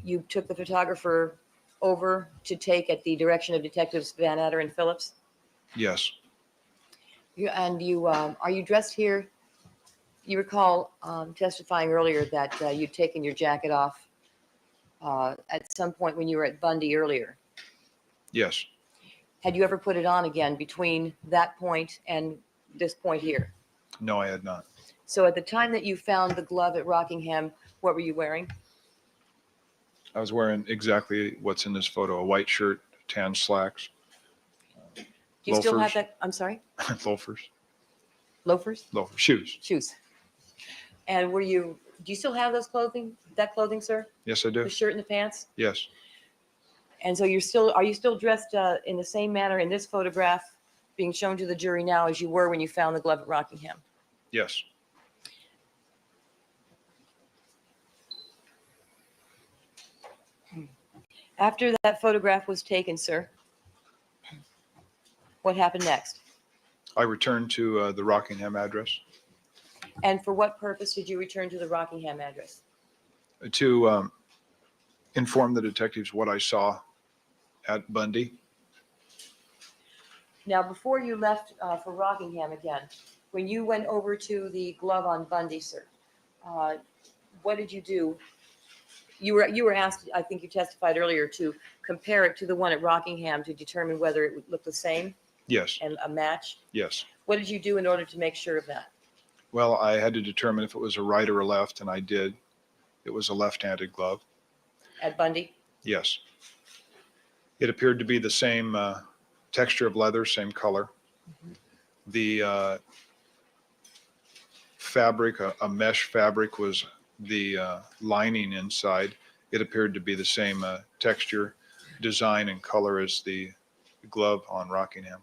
[SPEAKER 4] you took the photographer over to take at the direction of Detectives Van Adder and Phillips?
[SPEAKER 3] Yes.
[SPEAKER 4] Are you dressed here? You recall testifying earlier that you'd taken your jacket off at some point when you were at Bundy earlier.
[SPEAKER 3] Yes.
[SPEAKER 4] Had you ever put it on again between that point and this point here?
[SPEAKER 3] No, I had not.
[SPEAKER 4] So at the time that you found the glove at Rockingham, what were you wearing?
[SPEAKER 3] I was wearing exactly what's in this photo, a white shirt, tan slacks,
[SPEAKER 4] Do you still have
[SPEAKER 3] loafers.
[SPEAKER 4] that? I'm sorry?
[SPEAKER 3] Loafers,
[SPEAKER 4] Loafers?
[SPEAKER 3] shoes.
[SPEAKER 4] Shoes. And do you still have that clothing, sir?
[SPEAKER 3] Yes, I do.
[SPEAKER 4] The shirt and the pants?
[SPEAKER 3] Yes,
[SPEAKER 4] And so are you still dressed in the same manner in this photograph being shown to the jury now as you were when you found the glove at Rockingham?
[SPEAKER 3] yes.
[SPEAKER 4] After that photograph was taken, sir, what happened next?
[SPEAKER 3] I returned to the Rockingham address
[SPEAKER 4] And for what purpose did you return to the Rockingham address?
[SPEAKER 3] to inform the detectives what I saw at Bundy.
[SPEAKER 4] Now, before you left for Rockingham again, when you went over to the glove on Bundy, sir, what did you do? You were asked, I think you testified earlier, to compare it to the one at Rockingham to determine whether it would look the same
[SPEAKER 3] Yes,
[SPEAKER 4] and a match.
[SPEAKER 3] yes.
[SPEAKER 4] What did you do in order to make sure of that?
[SPEAKER 3] Well, I had to determine if it was a right or a left, and I did. It was a left-handed glove.
[SPEAKER 4] At Bundy?
[SPEAKER 3] Yes. It appeared to be the same texture of leather, same color. The fabric, a mesh fabric, was the lining inside. It appeared to be the same texture, design, and color as the glove on Rockingham.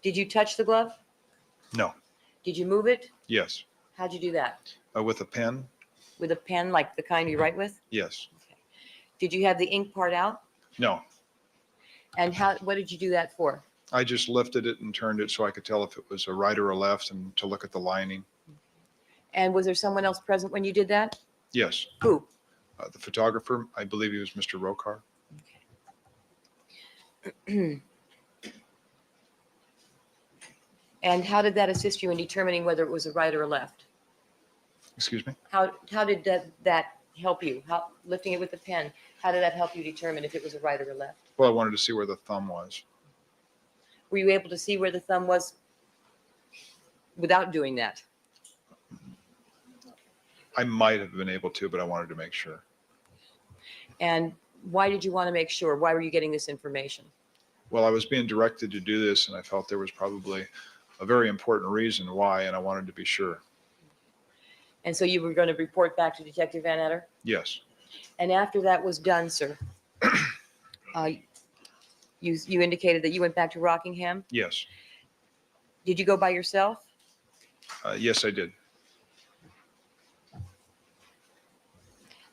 [SPEAKER 4] Did you touch the glove?
[SPEAKER 3] No.
[SPEAKER 4] Did you move it?
[SPEAKER 3] Yes.
[SPEAKER 4] How'd you do that?
[SPEAKER 3] With a pen?
[SPEAKER 4] With a pen, like the kind you write with?
[SPEAKER 3] Yes.
[SPEAKER 4] Did you have the ink part out?
[SPEAKER 3] No.
[SPEAKER 4] And what did you do that for?
[SPEAKER 3] I just lifted it and turned it so I could tell if it was a right or a left and to look at the lining.
[SPEAKER 4] And was there someone else present when you did that?
[SPEAKER 3] Yes.
[SPEAKER 4] Who?
[SPEAKER 3] The photographer, I believe he was Mr. Rokar.
[SPEAKER 4] And how did that assist you in determining whether it was a right or a left?
[SPEAKER 3] Excuse me?
[SPEAKER 4] How did that help you? Lifting it with the pen, how did that help you determine if it was a right or a left?
[SPEAKER 3] Well, I wanted to see where the thumb was.
[SPEAKER 4] Were you able to see where the thumb was without doing that?
[SPEAKER 3] I might have been able to, but I wanted to make sure.
[SPEAKER 4] And why did you want to make sure? Why were you getting this information?
[SPEAKER 3] Well, I was being directed to do this, and I felt there was probably a very important reason why, and I wanted to be sure.
[SPEAKER 4] And so you were going to report back to Detective Van Etter?
[SPEAKER 3] Yes.
[SPEAKER 4] And after that was done, sir, you indicated that you went back to Rockingham.
[SPEAKER 3] Yes.
[SPEAKER 4] Did you go by yourself?
[SPEAKER 3] Yes, I did.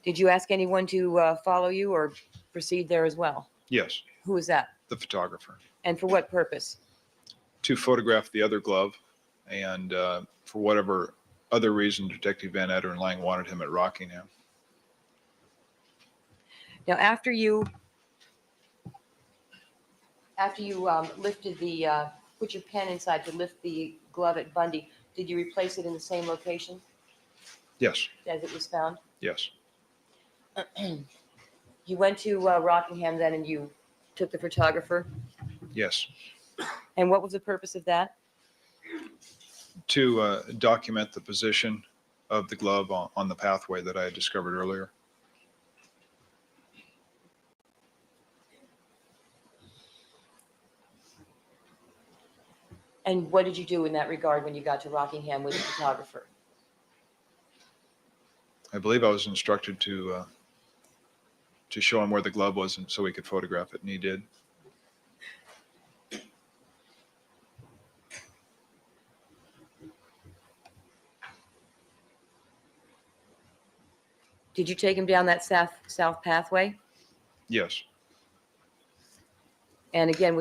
[SPEAKER 4] Did you ask anyone to follow you or proceed there as well?
[SPEAKER 3] Yes.
[SPEAKER 4] Who was that?
[SPEAKER 3] The photographer.
[SPEAKER 4] And for what purpose?
[SPEAKER 3] To photograph the other glove, and for whatever other reason, Detective Van Etter and Lang wanted him at Rockingham.
[SPEAKER 4] Now, after you lifted put your pen inside to lift the glove at Bundy, did you replace it in the same location
[SPEAKER 3] Yes.
[SPEAKER 4] as it was found?
[SPEAKER 3] Yes.
[SPEAKER 4] You went to Rockingham then and you took the photographer?
[SPEAKER 3] Yes.
[SPEAKER 4] And what was the purpose of that?
[SPEAKER 3] To document the position of the glove on the pathway that I had discovered earlier.
[SPEAKER 4] And what did you do in that regard when you got to Rockingham with the photographer?
[SPEAKER 3] I believe I was instructed to show him where the glove was, and so he could photograph it, and he did.
[SPEAKER 4] Did you take him down that south pathway?
[SPEAKER 3] Yes.
[SPEAKER 4] And again,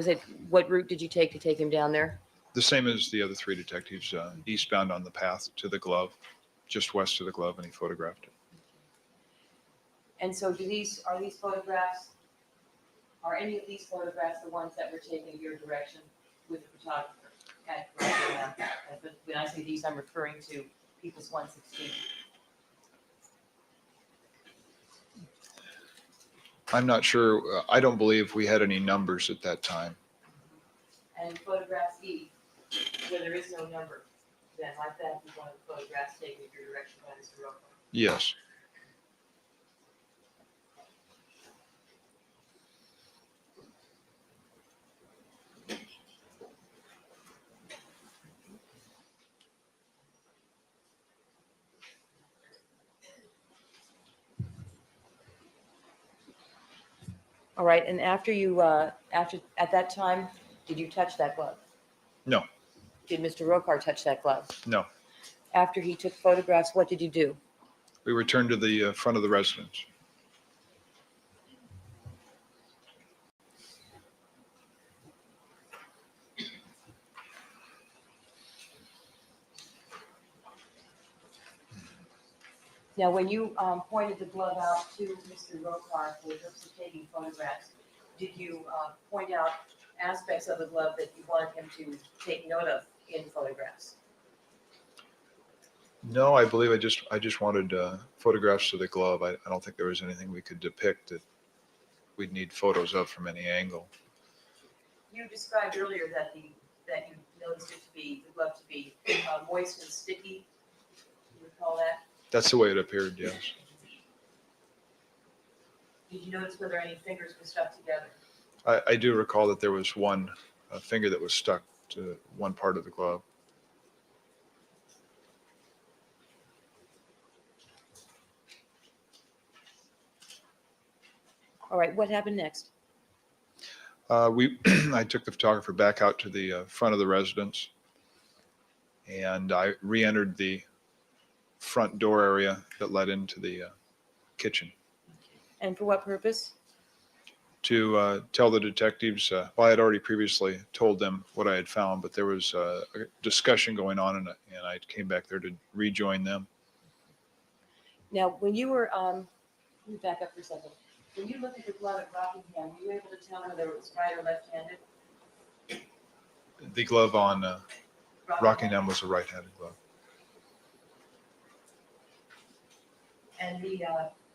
[SPEAKER 4] what route did you take to take him down there?
[SPEAKER 3] The same as the other three detectives, eastbound on the path to the glove, just west of the glove, and he photographed it.
[SPEAKER 4] And so are these photographs, are any of these photographs the ones that were taken in your direction with the photographer at Rockingham? When I say these, I'm referring to People's 116.
[SPEAKER 3] I'm not sure. I don't believe we had any numbers at that time.
[SPEAKER 4] And photograph E, where there is no number, then like that is one of the photographs taken in your direction by Mr. Roper.
[SPEAKER 3] Yes.
[SPEAKER 4] All right, and after at that time, did you touch that glove?
[SPEAKER 3] No,
[SPEAKER 4] Did Mr. Rokar touch that glove?
[SPEAKER 3] no.
[SPEAKER 4] After he took photographs, what did you do?
[SPEAKER 3] We returned to the front of the residence.
[SPEAKER 4] Now, when you pointed the glove out to Mr. Rokar for the purpose of taking photographs, did you point out aspects of the glove that you wanted him to take note of in photographs?
[SPEAKER 3] No, I believe I just wanted photographs of the glove. I don't think there was anything we could depict that we'd need photos of from any angle.
[SPEAKER 4] You described earlier that you noticed the glove to be moist and sticky. Do you recall that?
[SPEAKER 3] That's the way it appeared, yes.
[SPEAKER 4] Did you notice whether any fingers were stuck together?
[SPEAKER 3] I do recall that there was one finger that was stuck to one part of the glove.
[SPEAKER 4] All right, what happened next?
[SPEAKER 3] I took the photographer back out to the front of the residence, and I re-entered the front door area that led into the kitchen
[SPEAKER 4] And for what purpose?
[SPEAKER 3] to tell the detectives, well, I had already previously told them what I had found, but there was a discussion going on, and I came back there to rejoin them.
[SPEAKER 4] Now, when you were, let me back up for a second. When you looked at the glove at Rockingham, were you able to tell whether it was right or left-handed?
[SPEAKER 3] The glove on Rockingham was a right-handed glove.
[SPEAKER 4] And the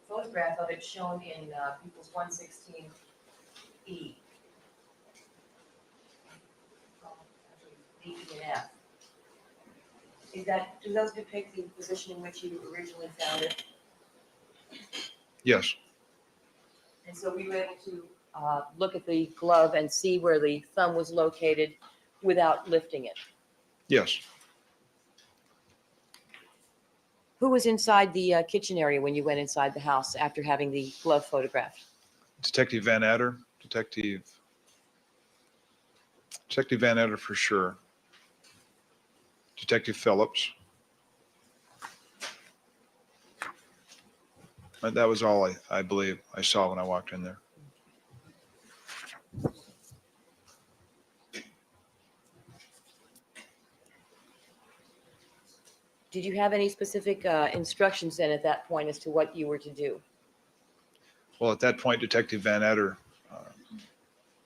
[SPEAKER 4] photograph of it shown in People's 116E. D and F. Do those depict the position in which you originally found it?
[SPEAKER 3] Yes,
[SPEAKER 4] And so we were able to look at the glove and see where the thumb was located without lifting it.
[SPEAKER 3] yes.
[SPEAKER 4] Who was inside the kitchen area when you went inside the house after having the glove photographed?
[SPEAKER 3] Detective Van Adder, Detective Van Adder for sure. Detective Phillips. And that was all I believe I saw when I walked in there.
[SPEAKER 4] Did you have any specific instructions then at that point as to what you were to do?
[SPEAKER 3] Well, at that point, Detective Van Adder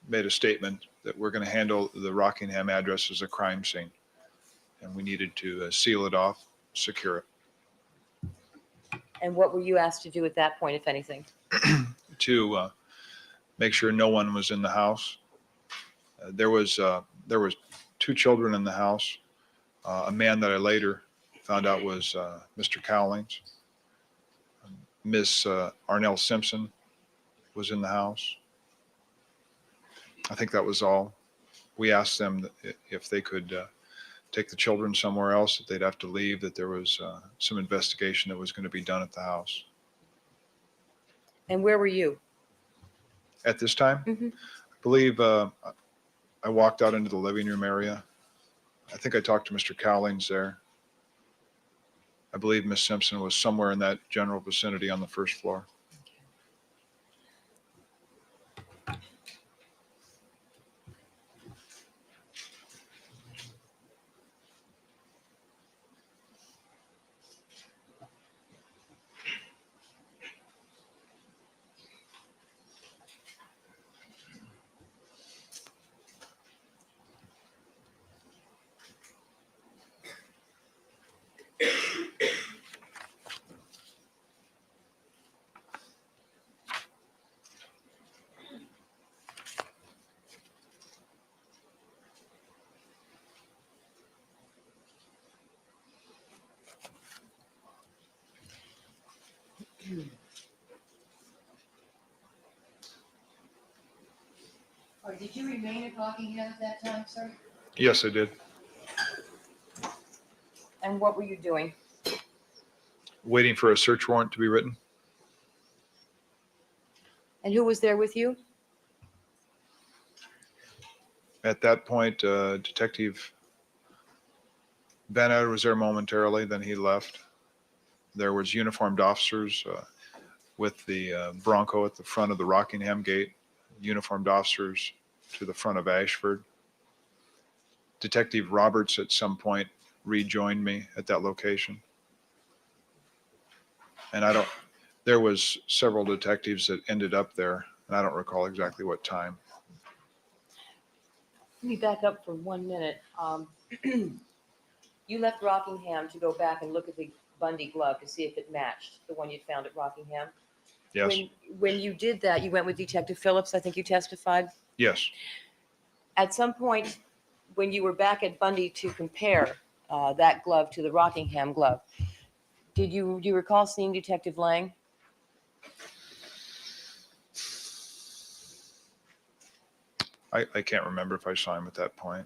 [SPEAKER 3] made a statement that we're going to handle the Rockingham address as a crime scene, and we needed to seal it off, secure it.
[SPEAKER 4] And what were you asked to do at that point, if anything?
[SPEAKER 3] To make sure no one was in the house. There was two children in the house. A man that I later found out was Mr. Cowlings. Miss OJ Simpson was in the house. I think that was all. We asked them if they could take the children somewhere else, that they'd have to leave, that there was some investigation that was going to be done at the house.
[SPEAKER 4] And where were you?
[SPEAKER 3] At this time,
[SPEAKER 4] Mhm.
[SPEAKER 3] I believe I walked out into the living room area. I think I talked to Mr. Cowlings there. I believe Miss Simpson was somewhere in that general vicinity on the first floor.
[SPEAKER 4] Or did you remain at Rockingham at that time, sir?
[SPEAKER 3] Yes, I did.
[SPEAKER 4] And what were you doing?
[SPEAKER 3] Waiting for a search warrant to be written.
[SPEAKER 4] And who was there with you?
[SPEAKER 3] At that point, Detective Bennett was there momentarily, then he left. There was uniformed officers with the Bronco at the front of the Rockingham gate, uniformed officers to the front of Ashford. Detective Roberts at some point rejoined me at that location. And there was several detectives that ended up there, and I don't recall exactly what time.
[SPEAKER 4] Let me back up for 1 minute. You left Rockingham to go back and look at the Bundy glove to see if it matched the one you'd found at Rockingham.
[SPEAKER 3] Yes,
[SPEAKER 4] When you did that, you went with Detective Phillips, I think you testified.
[SPEAKER 3] yes,
[SPEAKER 4] At some point, when you were back at Bundy to compare that glove to the Rockingham glove, do you recall seeing Detective Lang?
[SPEAKER 3] I can't remember if I saw him at that point.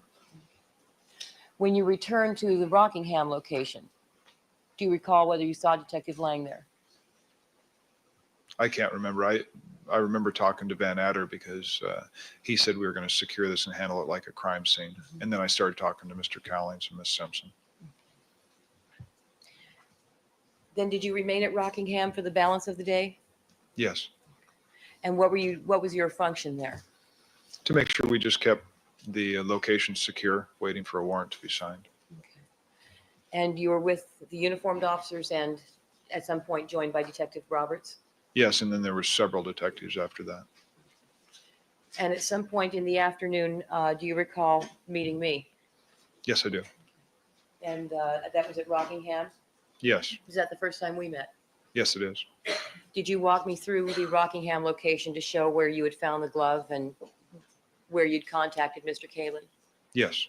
[SPEAKER 4] When you returned to the Rockingham location, do you recall whether you saw Detective Lang there?
[SPEAKER 3] I can't remember. I remember talking to Van Adder because he said we were going to secure this and handle it like a crime scene. And then I started talking to Mr. Cowlings and Miss Simpson.
[SPEAKER 4] Then did you remain at Rockingham for the balance of the day?
[SPEAKER 3] Yes,
[SPEAKER 4] And what was your function there?
[SPEAKER 3] to make sure we just kept the location secure, waiting for a warrant to be signed.
[SPEAKER 4] And you were with the uniformed officers and at some point joined by Detective Roberts?
[SPEAKER 3] Yes, and then there were several detectives after that.
[SPEAKER 4] And at some point in the afternoon, do you recall meeting me?
[SPEAKER 3] Yes, I do.
[SPEAKER 4] And that was at Rockingham?
[SPEAKER 3] Yes,
[SPEAKER 4] Was that the first time we met?
[SPEAKER 3] yes, it is.
[SPEAKER 4] Did you walk me through the Rockingham location to show where you had found the glove and where you'd contacted Mr. Kalin?
[SPEAKER 3] Yes,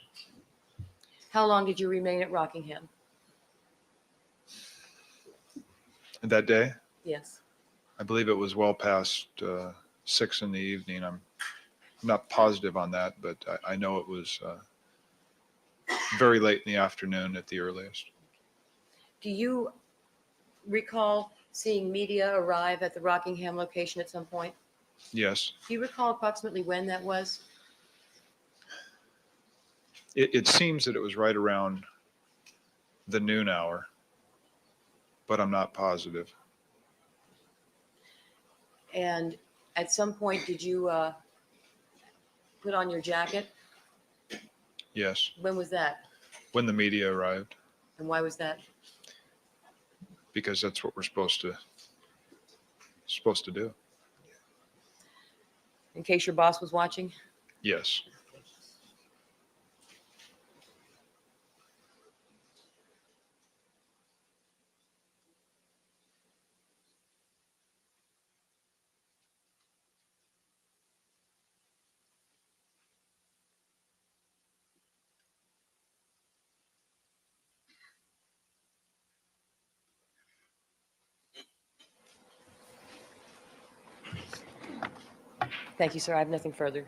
[SPEAKER 4] How long did you remain at Rockingham?
[SPEAKER 3] and that day,
[SPEAKER 4] Yes.
[SPEAKER 3] I believe it was well past 6 in the evening. I'm not positive on that, but I know it was very late in the afternoon at the earliest.
[SPEAKER 4] Do you recall seeing media arrive at the Rockingham location at some point?
[SPEAKER 3] Yes,
[SPEAKER 4] Do you recall approximately when that was?
[SPEAKER 3] it seems that it was right around the noon hour, but I'm not positive.
[SPEAKER 4] And at some point, did you put on your jacket?
[SPEAKER 3] Yes,
[SPEAKER 4] When was that?
[SPEAKER 3] when the media arrived,
[SPEAKER 4] And why was that?
[SPEAKER 3] because that's what we're supposed to do.
[SPEAKER 4] In case your boss was watching?
[SPEAKER 3] Yes.
[SPEAKER 4] Thank you, sir. I have nothing further.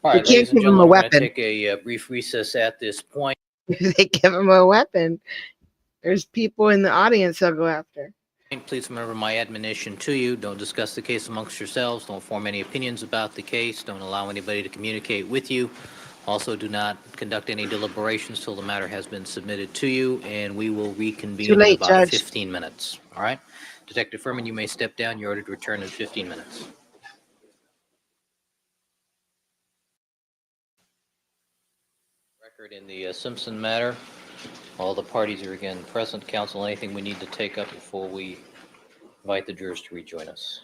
[SPEAKER 2] All
[SPEAKER 1] You
[SPEAKER 2] right,
[SPEAKER 1] can't
[SPEAKER 2] ladies and
[SPEAKER 1] give him a
[SPEAKER 2] gentlemen, we're going to
[SPEAKER 1] weapon.
[SPEAKER 2] take a brief recess at this point.
[SPEAKER 1] If they give him a weapon, there's people in the audience they'll go after.
[SPEAKER 2] Please remember my admonition to you. Don't discuss the case amongst yourselves. Don't form any opinions about the case. Don't allow anybody to communicate with you. Also, do not conduct any deliberations till the matter has been submitted to you, and we will
[SPEAKER 1] Too
[SPEAKER 2] reconvene in
[SPEAKER 1] late,
[SPEAKER 2] about
[SPEAKER 1] Judge.
[SPEAKER 2] 15 minutes. All right? Detective Furman, you may step down. You're ordered to return in 15 minutes. Record in the Simpson matter. All the parties are again present. Counsel, anything we need to take up before we invite the jurors to rejoin us?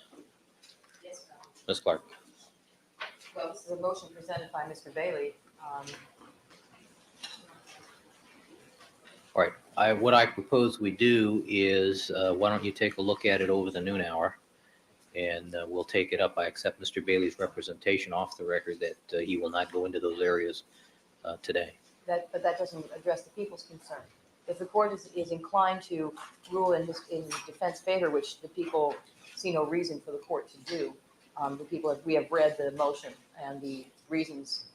[SPEAKER 4] Yes,
[SPEAKER 2] Ms. Clark.
[SPEAKER 4] well, this is a motion presented by Mr. Bailey.
[SPEAKER 2] All right, what I propose we do is, why don't you take a look at it over the noon hour? And we'll take it up. I accept Mr. Bailey's representation off the record that he will not go into those areas today.
[SPEAKER 4] But that doesn't address the people's concern. If the court is inclined to rule in defense favor, which the people see no reason for the court to do, we have read the motion and the reasons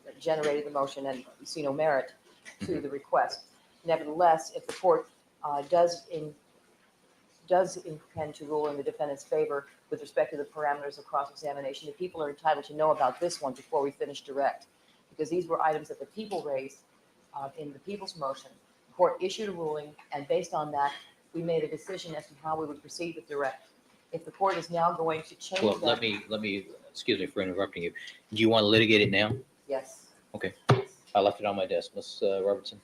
[SPEAKER 4] that generated the motion and see no merit to the request. Nevertheless, if the court does intend to rule in the defendant's favor, with respect to the parameters of cross-examination. The people are entitled to know about this one before we finish direct, because these were items that the people raised in the people's motion. The court issued a ruling, and based on that, we made a decision as to how we would proceed with direct. If the court is now going to change
[SPEAKER 2] Well,
[SPEAKER 4] that.
[SPEAKER 2] let me, excuse me for interrupting you. Do you want to litigate it now?
[SPEAKER 4] Yes.
[SPEAKER 2] Okay. I left it on my desk. Ms. Robertson?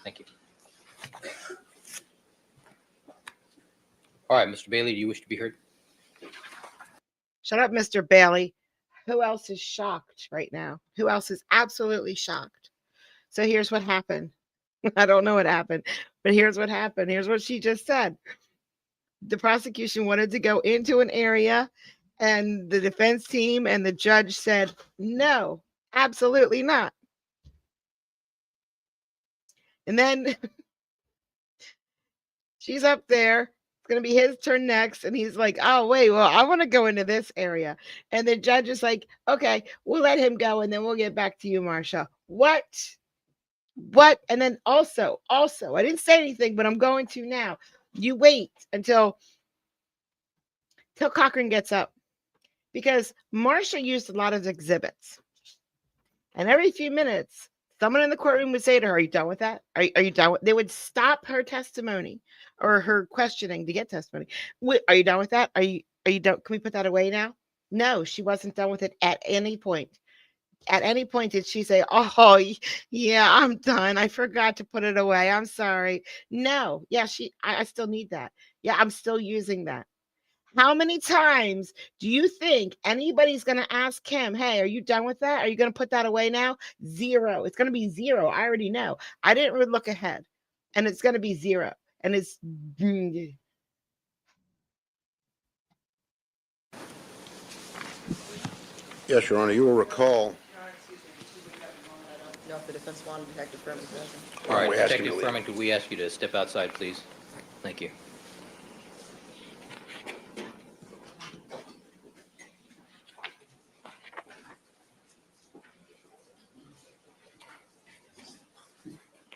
[SPEAKER 2] Thank you. All right, Mr. Bailey, do you wish to be heard?
[SPEAKER 1] Shut up, Mr. Bailey. Who else is shocked right now? Who else is absolutely shocked? So here's what happened. I don't know what happened, but here's what happened. Here's what she just said. The prosecution wanted to go into an area, and the defense team and the judge said, no, absolutely not. And then she's up there. It's going to be his turn next. And he's like, oh, wait, well, I want to go into this area. And the judge is like, okay, we'll let him go. And then we'll get back to you, Marsha. What? And then also, I didn't say anything, but I'm going to now. You wait until Cochran gets up, because Marsha used a lot of exhibits. And every few minutes, someone in the courtroom would say to her, are you done with that? Are you done with? They would stop her testimony or her questioning to get testimony. Are you done with that? Are you done? Can we put that away now? No, she wasn't done with it at any point. At any point did she say, oh, yeah, I'm done. I forgot to put it away. I'm sorry. No. Yeah, I still need that. Yeah, I'm still using that. How many times do you think anybody's going to ask him, hey, are you done with that? Are you going to put that away now? 0. It's going to be 0. I already know. I didn't really look ahead. And it's going to be 0. And it's...
[SPEAKER 6] Yes, Your Honor, you will recall.
[SPEAKER 4] No, if the defense wanted Detective Furman present.
[SPEAKER 2] All right,
[SPEAKER 6] we asked him
[SPEAKER 2] Detective
[SPEAKER 6] to leave.
[SPEAKER 2] Furman, could we ask you to step outside, please? Thank you.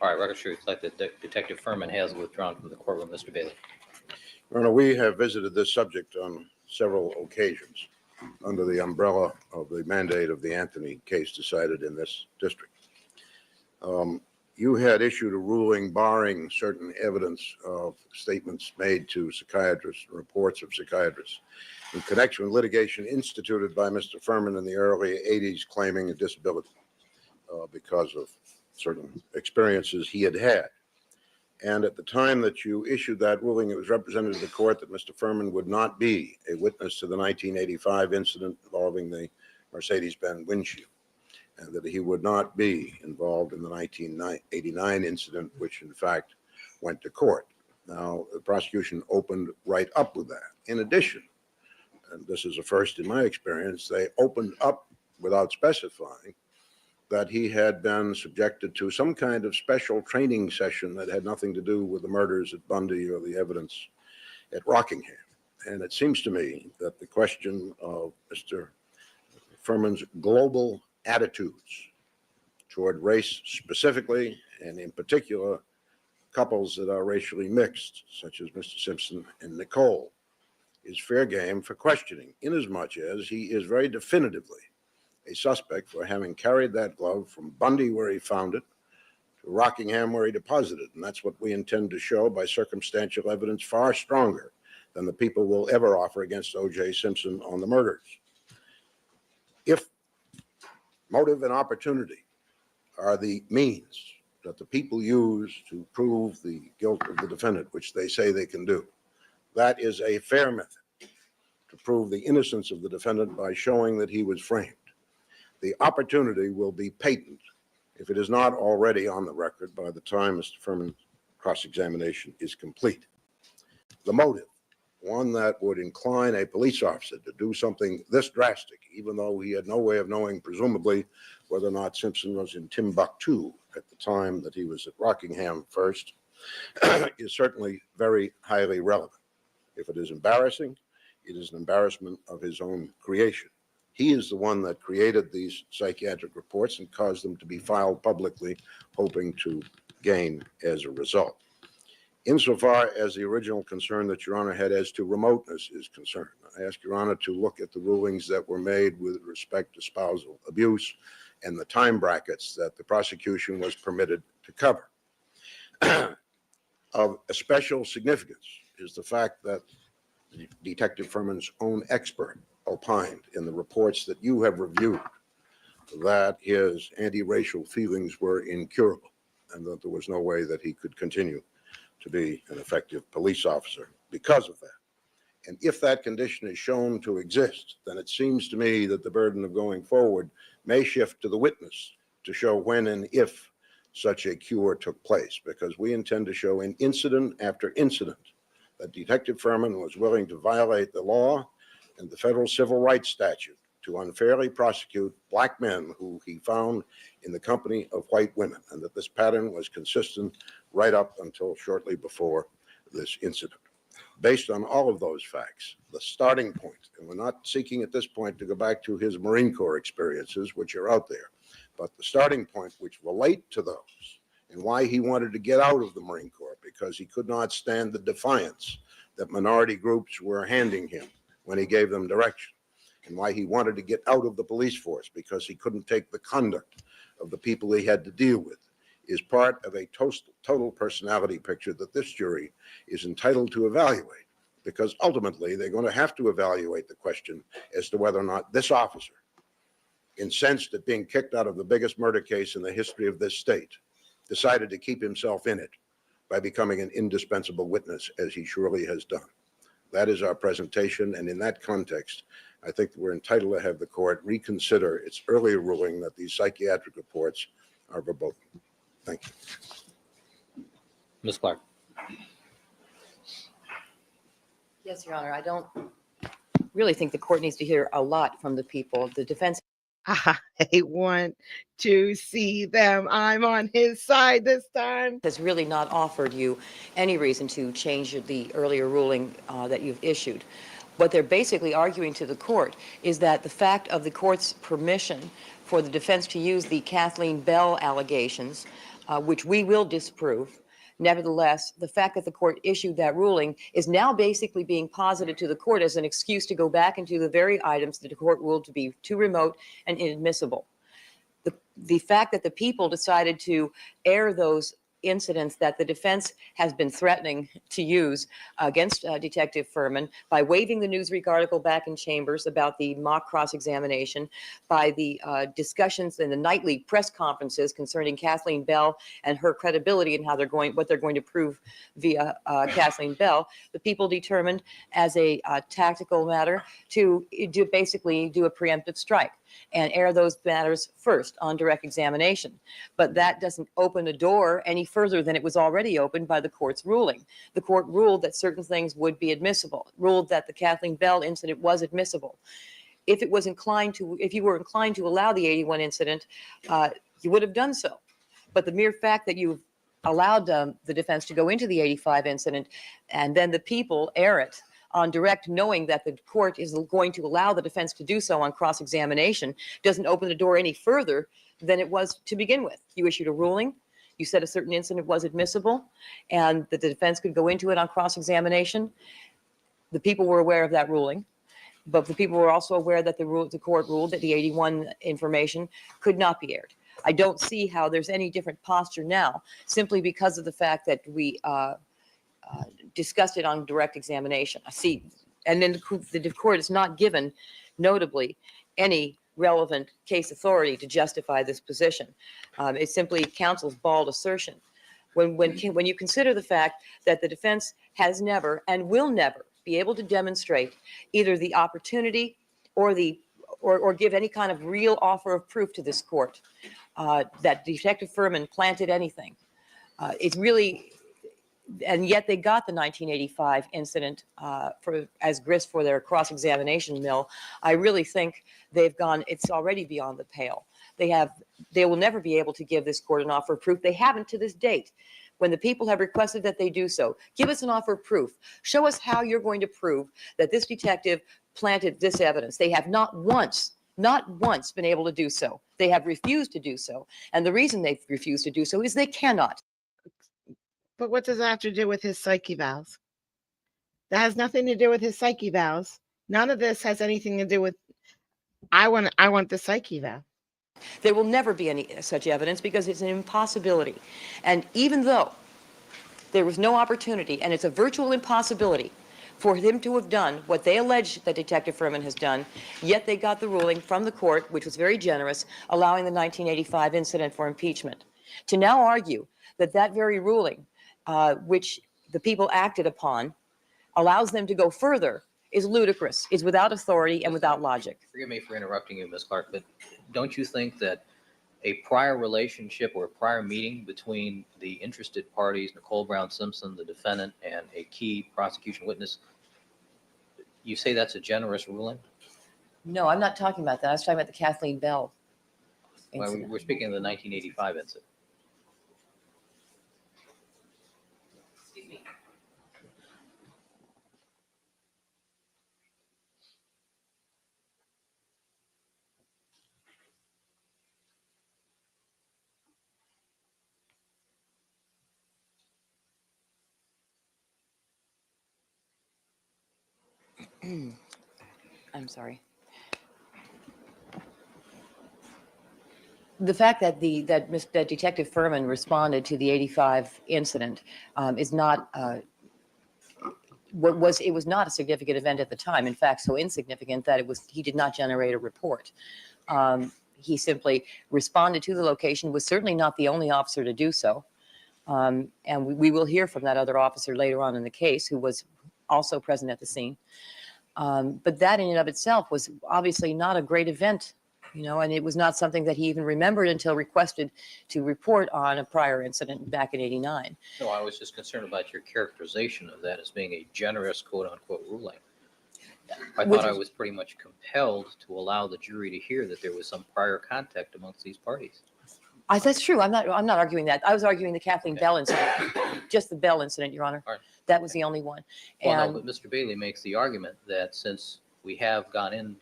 [SPEAKER 2] All right, record should reflect that Detective Furman has withdrawn from the courtroom. Mr. Bailey.
[SPEAKER 6] Your Honor, we have visited this subject on several occasions under the umbrella of the mandate of the Anthony case decided in this district. You had issued a ruling barring certain evidence of statements made to psychiatrists, reports of psychiatrists, in connection with litigation instituted by Mr. Furman in the early 80s claiming a disability because of certain experiences he had had. And at the time that you issued that ruling, it was represented to the court that Mr. Furman would not be a witness to the 1985 incident involving the Mercedes-Benz windshield, and that he would not be involved in the 1989 incident, which in fact went to court. Now, the prosecution opened right up with that. In addition, and this is a first in my experience, they opened up without specifying that he had been subjected to some kind of special training session that had nothing to do with the murders at Bundy or the evidence at Rockingham. And it seems to me that the question of Mr. Furman's global attitudes toward race specifically, and in particular, couples that are racially mixed, such as Mr. Simpson and Nicole, is fair game for questioning, inasmuch as he is very definitively a suspect for having carried that glove from Bundy, where he found it, to Rockingham, where he deposited it. And that's what we intend to show by circumstantial evidence far stronger than the people will ever offer against OJ Simpson on the murders. If motive and opportunity are the means that the people use to prove the guilt of the defendant, which they say they can do, that is a fair method to prove the innocence of the defendant by showing that he was framed. The opportunity will be patent if it is not already on the record by the time Mr. Furman's cross-examination is complete. The motive, one that would incline a police officer to do something this drastic, even though he had no way of knowing, presumably, whether or not Simpson was in Timbuktu at the time that he was at Rockingham first, is certainly very highly relevant. If it is embarrassing, it is an embarrassment of his own creation. He is the one that created these psychiatric reports and caused them to be filed publicly, hoping to gain as a result. Insofar as the original concern that Your Honor had as to remoteness is concerned, I ask Your Honor to look at the rulings that were made with respect to spousal abuse and the time brackets that the prosecution was permitted to cover. Of special significance is the fact that Detective Furman's own expert opined in the reports that you have reviewed that his anti-racial feelings were incurable and that there was no way that he could continue to be an effective police officer because of that. And if that condition is shown to exist, then it seems to me that the burden of going forward may shift to the witness to show when and if such a cure took place, because we intend to show in incident after incident that Detective Furman was willing to violate the law and the federal civil rights statute to unfairly prosecute black men who he found in the company of white women, and that this pattern was consistent right up until shortly before this incident. Based on all of those facts, the starting point, and we're not seeking at this point to go back to his Marine Corps experiences, which are out there, but the starting point which relate to those and why he wanted to get out of the Marine Corps, because he could not stand the defiance that minority groups were handing him when he gave them direction, and why he wanted to get out of the police force because he couldn't take the conduct of the people he had to deal with, is part of a total personality picture that this jury is entitled to evaluate, because ultimately they're going to have to evaluate the question as to whether or not this officer, incensed at being kicked out of the biggest murder case in the history of this state, decided to keep himself in it by becoming an indispensable witness, as he surely has done. That is our presentation, and in that context, I think that we're entitled to have the court reconsider its earlier ruling that these psychiatric reports are verboten. Thank you.
[SPEAKER 2] Ms. Clark.
[SPEAKER 4] Yes, Your Honor, I don't really think the court needs to hear a lot from the people. The defense
[SPEAKER 1] I want to see them. I'm on his side this time.
[SPEAKER 4] has really not offered you any reason to change the earlier ruling that you've issued. What they're basically arguing to the court is that the fact of the court's permission for the defense to use the Kathleen Bell allegations, which we will disprove, nevertheless, the fact that the court issued that ruling is now basically being posited to the court as an excuse to go back into the very items that the court ruled to be too remote and inadmissible. The fact that the people decided to air those incidents that the defense has been threatening to use against Detective Furman by waving the Newsweek article back in chambers about the mock cross-examination, by the discussions in the nightly press conferences concerning Kathleen Bell and her credibility and how what they're going to prove via Kathleen Bell, the people determined as a tactical matter to basically do a preemptive strike and air those matters first on direct examination. But that doesn't open the door any further than it was already opened by the court's ruling. The court ruled that certain things would be admissible, ruled that the Kathleen Bell incident was admissible. If you were inclined to allow the 81 incident, you would have done so. But the mere fact that you've allowed the defense to go into the 85 incident and then the people air it on direct, knowing that the court is going to allow the defense to do so on cross-examination, doesn't open the door any further than it was to begin with. You issued a ruling, you said a certain incident was admissible, and that the defense could go into it on cross-examination. The people were aware of that ruling, but the people were also aware that the court ruled that the 81 information could not be aired. I don't see how there's any different posture now, simply because of the fact that we discussed it on direct examination. I see, and then the court is not given, notably, any relevant case authority to justify this position. It's simply counsel's bald assertion. When you consider the fact that the defense has never and will never be able to demonstrate either the opportunity or give any kind of real offer of proof to this court that Detective Furman planted anything, it's really. And yet they got the 1985 incident as grist for their cross-examination mill. I really think it's already beyond the pale. They will never be able to give this court an offer of proof. They haven't to this date. When the people have requested that they do so, give us an offer of proof. Show us how you're going to prove that this detective planted this evidence. They have not once been able to do so. They have refused to do so. And the reason they've refused to do so is they cannot.
[SPEAKER 1] But what does that have to do with his psyche vows? That has nothing to do with his psyche vows. None of this has anything to do with, I want the psyche vow.
[SPEAKER 4] There will never be any such evidence because it's an impossibility. And even though there was no opportunity, and it's a virtual impossibility for him to have done what they allege that Detective Furman has done, yet they got the ruling from the court, which was very generous, allowing the 1985 incident for impeachment. To now argue that that very ruling, which the people acted upon, allows them to go further is ludicrous, is without authority and without logic.
[SPEAKER 2] Forgive me for interrupting you, Ms. Clark, but don't you think that a prior relationship or a prior meeting between the interested parties, Nicole Brown Simpson, the defendant, and a key prosecution witness, you say that's a generous ruling?
[SPEAKER 4] No, I'm not talking about that. I was talking about the Kathleen Bell
[SPEAKER 2] Well,
[SPEAKER 4] incident.
[SPEAKER 2] we're speaking of the 1985 incident.
[SPEAKER 4] I'm sorry. The fact that that Detective Furman responded to the 85 incident is not it was not a significant event at the time. In fact, so insignificant that he did not generate a report. He simply responded to the location, was certainly not the only officer to do so. And we will hear from that other officer later on in the case who was also present at the scene. But that in and of itself was obviously not a great event, and it was not something that he even remembered until requested to report on a prior incident back in '89.
[SPEAKER 2] No, I was just concerned about your characterization of that as being a generous quote-unquote ruling. I thought I was pretty much compelled to allow the jury to hear that there was some prior contact amongst these parties.
[SPEAKER 4] That's true. I'm not arguing that. I was arguing the Kathleen Bell incident, just the Bell incident, Your Honor.
[SPEAKER 2] All right.
[SPEAKER 4] That was the only one.
[SPEAKER 2] Well,
[SPEAKER 4] And
[SPEAKER 2] no, but Mr. Bailey makes the argument that since we have gone in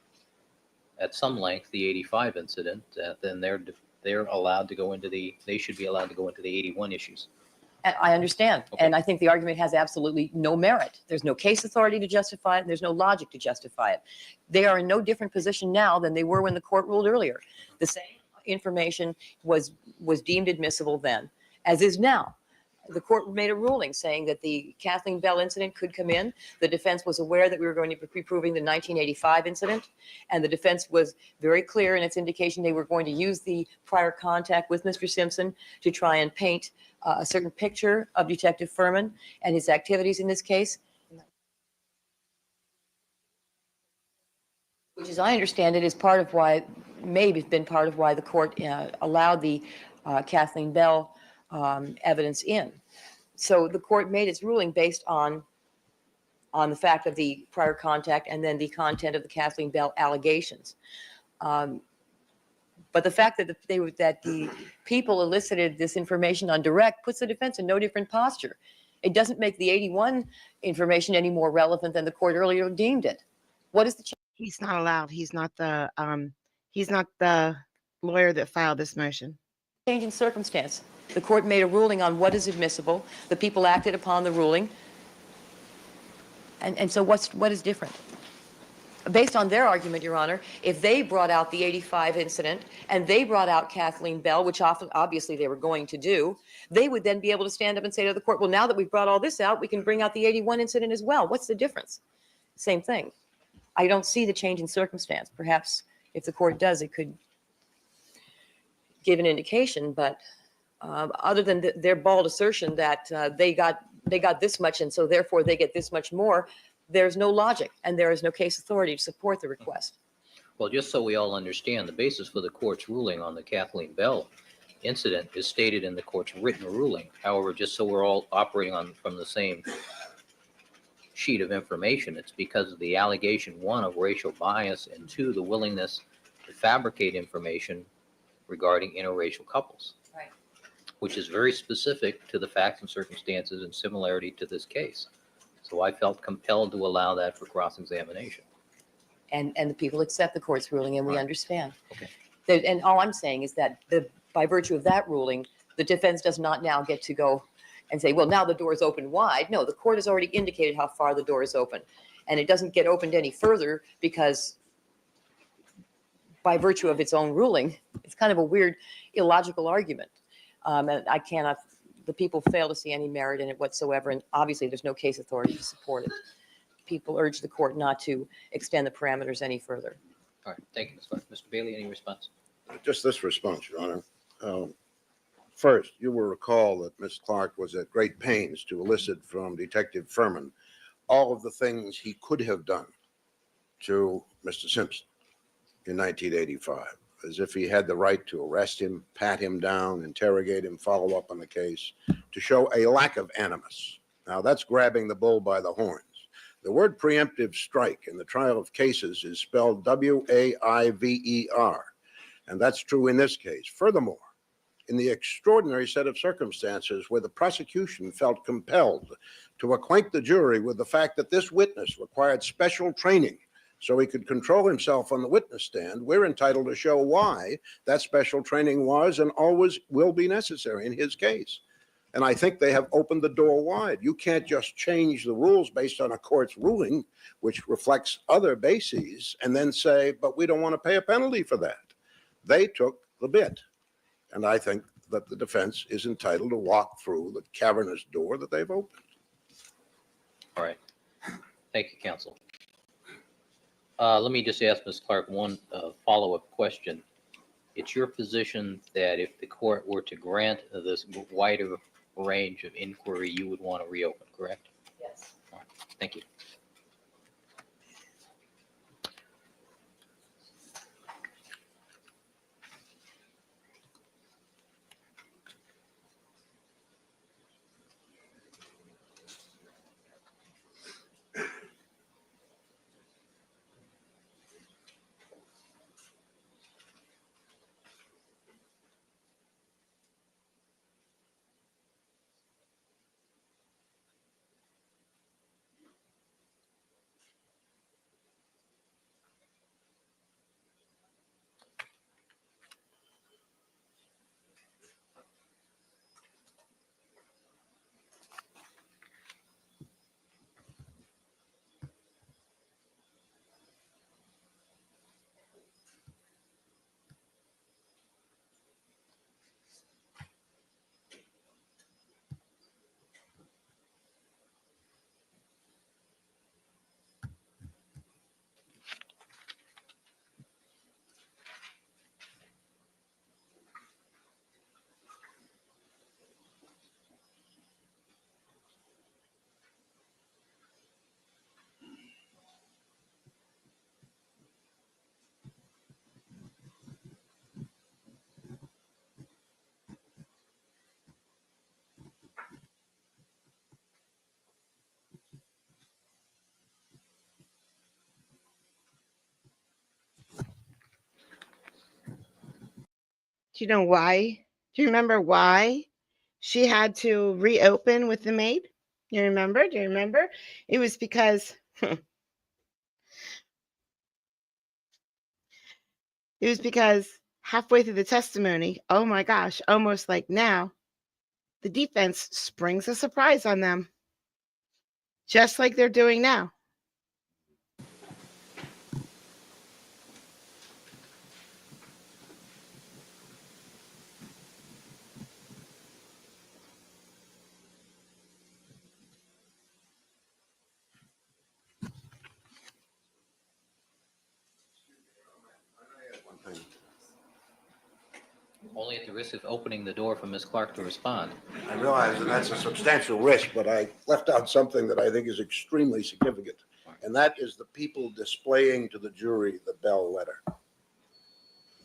[SPEAKER 2] at some length the 85 incident, then they're allowed to go into they should be allowed to go into the 81 issues.
[SPEAKER 4] I understand.
[SPEAKER 2] Okay.
[SPEAKER 4] And I think the argument has absolutely no merit. There's no case authority to justify it, and there's no logic to justify it. They are in no different position now than they were when the court ruled earlier. The same information was deemed admissible then, as is now. The court made a ruling saying that the Kathleen Bell incident could come in. The defense was aware that we were going to be proving the 1985 incident, and the defense was very clear in its indication they were going to use the prior contact with Mr. Simpson to try and paint a certain picture of Detective Furman and his activities in this case, which, as I understand it, is part of why, maybe been part of why the court allowed the Kathleen Bell evidence in. So the court made its ruling based on the fact of the prior contact and then the content of the Kathleen Bell allegations. But the fact that the people elicited this information on direct puts the defense in no different posture. It doesn't make the 81 information any more relevant than the court earlier deemed it. What is the change?
[SPEAKER 1] He's not allowed. He's not the lawyer that filed this motion.
[SPEAKER 4] Change in circumstance. The court made a ruling on what is admissible. The people acted upon the ruling. And so what is different? Based on their argument, Your Honor, if they brought out the 85 incident and they brought out Kathleen Bell, which obviously they were going to do, they would then be able to stand up and say to the court, well, now that we've brought all this out, we can bring out the 81 incident as well. What's the difference? Same thing. I don't see the change in circumstance. Perhaps if the court does, it could give an indication, but other than their bald assertion that they got this much and so therefore they get this much more, there's no logic and there is no case authority to support the request.
[SPEAKER 2] Well, just so we all understand, the basis for the court's ruling on the Kathleen Bell incident is stated in the court's written ruling. However, just so we're all operating from the same sheet of information, it's because of the allegation, one, of racial bias, and two, the willingness to fabricate information regarding interracial couples.
[SPEAKER 4] Right.
[SPEAKER 2] Which is very specific to the facts and circumstances and similarity to this case. So I felt compelled to allow that for cross-examination.
[SPEAKER 4] And the people accept the court's ruling, and we
[SPEAKER 2] Right.
[SPEAKER 4] understand.
[SPEAKER 2] Okay.
[SPEAKER 4] And all I'm saying is that by virtue of that ruling, the defense does not now get to go and say, well, now the door is open wide. No, the court has already indicated how far the door is open. And it doesn't get opened any further because by virtue of its own ruling, it's kind of a weird, illogical argument. And I cannot, the people fail to see any merit in it whatsoever. And obviously there's no case authority to support it. People urge the court not to extend the parameters any further.
[SPEAKER 2] All right, thank you, Ms. Clark. Mr. Bailey, any response?
[SPEAKER 6] Just this response, Your Honor. First, you will recall that Ms. Clark was at great pains to elicit from Detective Furman all of the things he could have done to Mr. Simpson in 1985, as if he had the right to arrest him, pat him down, interrogate him, follow up on the case, to show a lack of animus. Now, that's grabbing the bull by the horns. The word preemptive strike in the trial of cases is spelled W-A-I-V-E-R, and that's true in this case. Furthermore, in the extraordinary set of circumstances where the prosecution felt compelled to acquaint the jury with the fact that this witness required special training so he could control himself on the witness stand, we're entitled to show why that special training was and always will be necessary in his case. And I think they have opened the door wide. You can't just change the rules based on a court's ruling, which reflects other bases, and then say, but we don't want to pay a penalty for that. They took the bit. And I think that the defense is entitled to walk through the cavernous door that they've opened.
[SPEAKER 2] All right. Thank you, counsel. Let me just ask Ms. Clark one follow-up question. It's your position that if the court were to grant this wider range of inquiry, you would want to reopen, correct?
[SPEAKER 4] Yes.
[SPEAKER 2] All right. Thank you.
[SPEAKER 1] Do you know why? Do you remember why she had to reopen with the maid? You remember? Do you remember? It was because halfway through the testimony, oh my gosh, almost like now, the defense springs a surprise on them, just like they're doing now.
[SPEAKER 2] Only at the risk of opening the door for Ms. Clark to respond.
[SPEAKER 6] I realize that that's a substantial risk, but I left out something that I think is extremely significant, and that is the people displaying to the jury the Bell letter.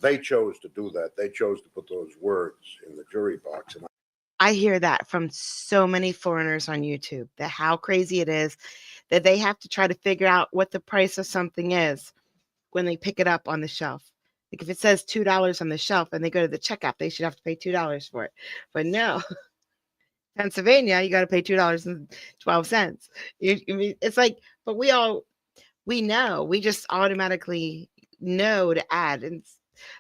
[SPEAKER 6] They chose to do that. They chose to put those words in the jury box. And
[SPEAKER 1] I hear that from so many foreigners on YouTube, that how crazy it is that they have to try to figure out what the price of something is when they pick it up on the shelf. Like if it says $2 on the shelf and they go to the checkout, they should have to pay $2 for it. But no, Pennsylvania, you got to pay $2.12. It's like, but we know, we just automatically know to add. And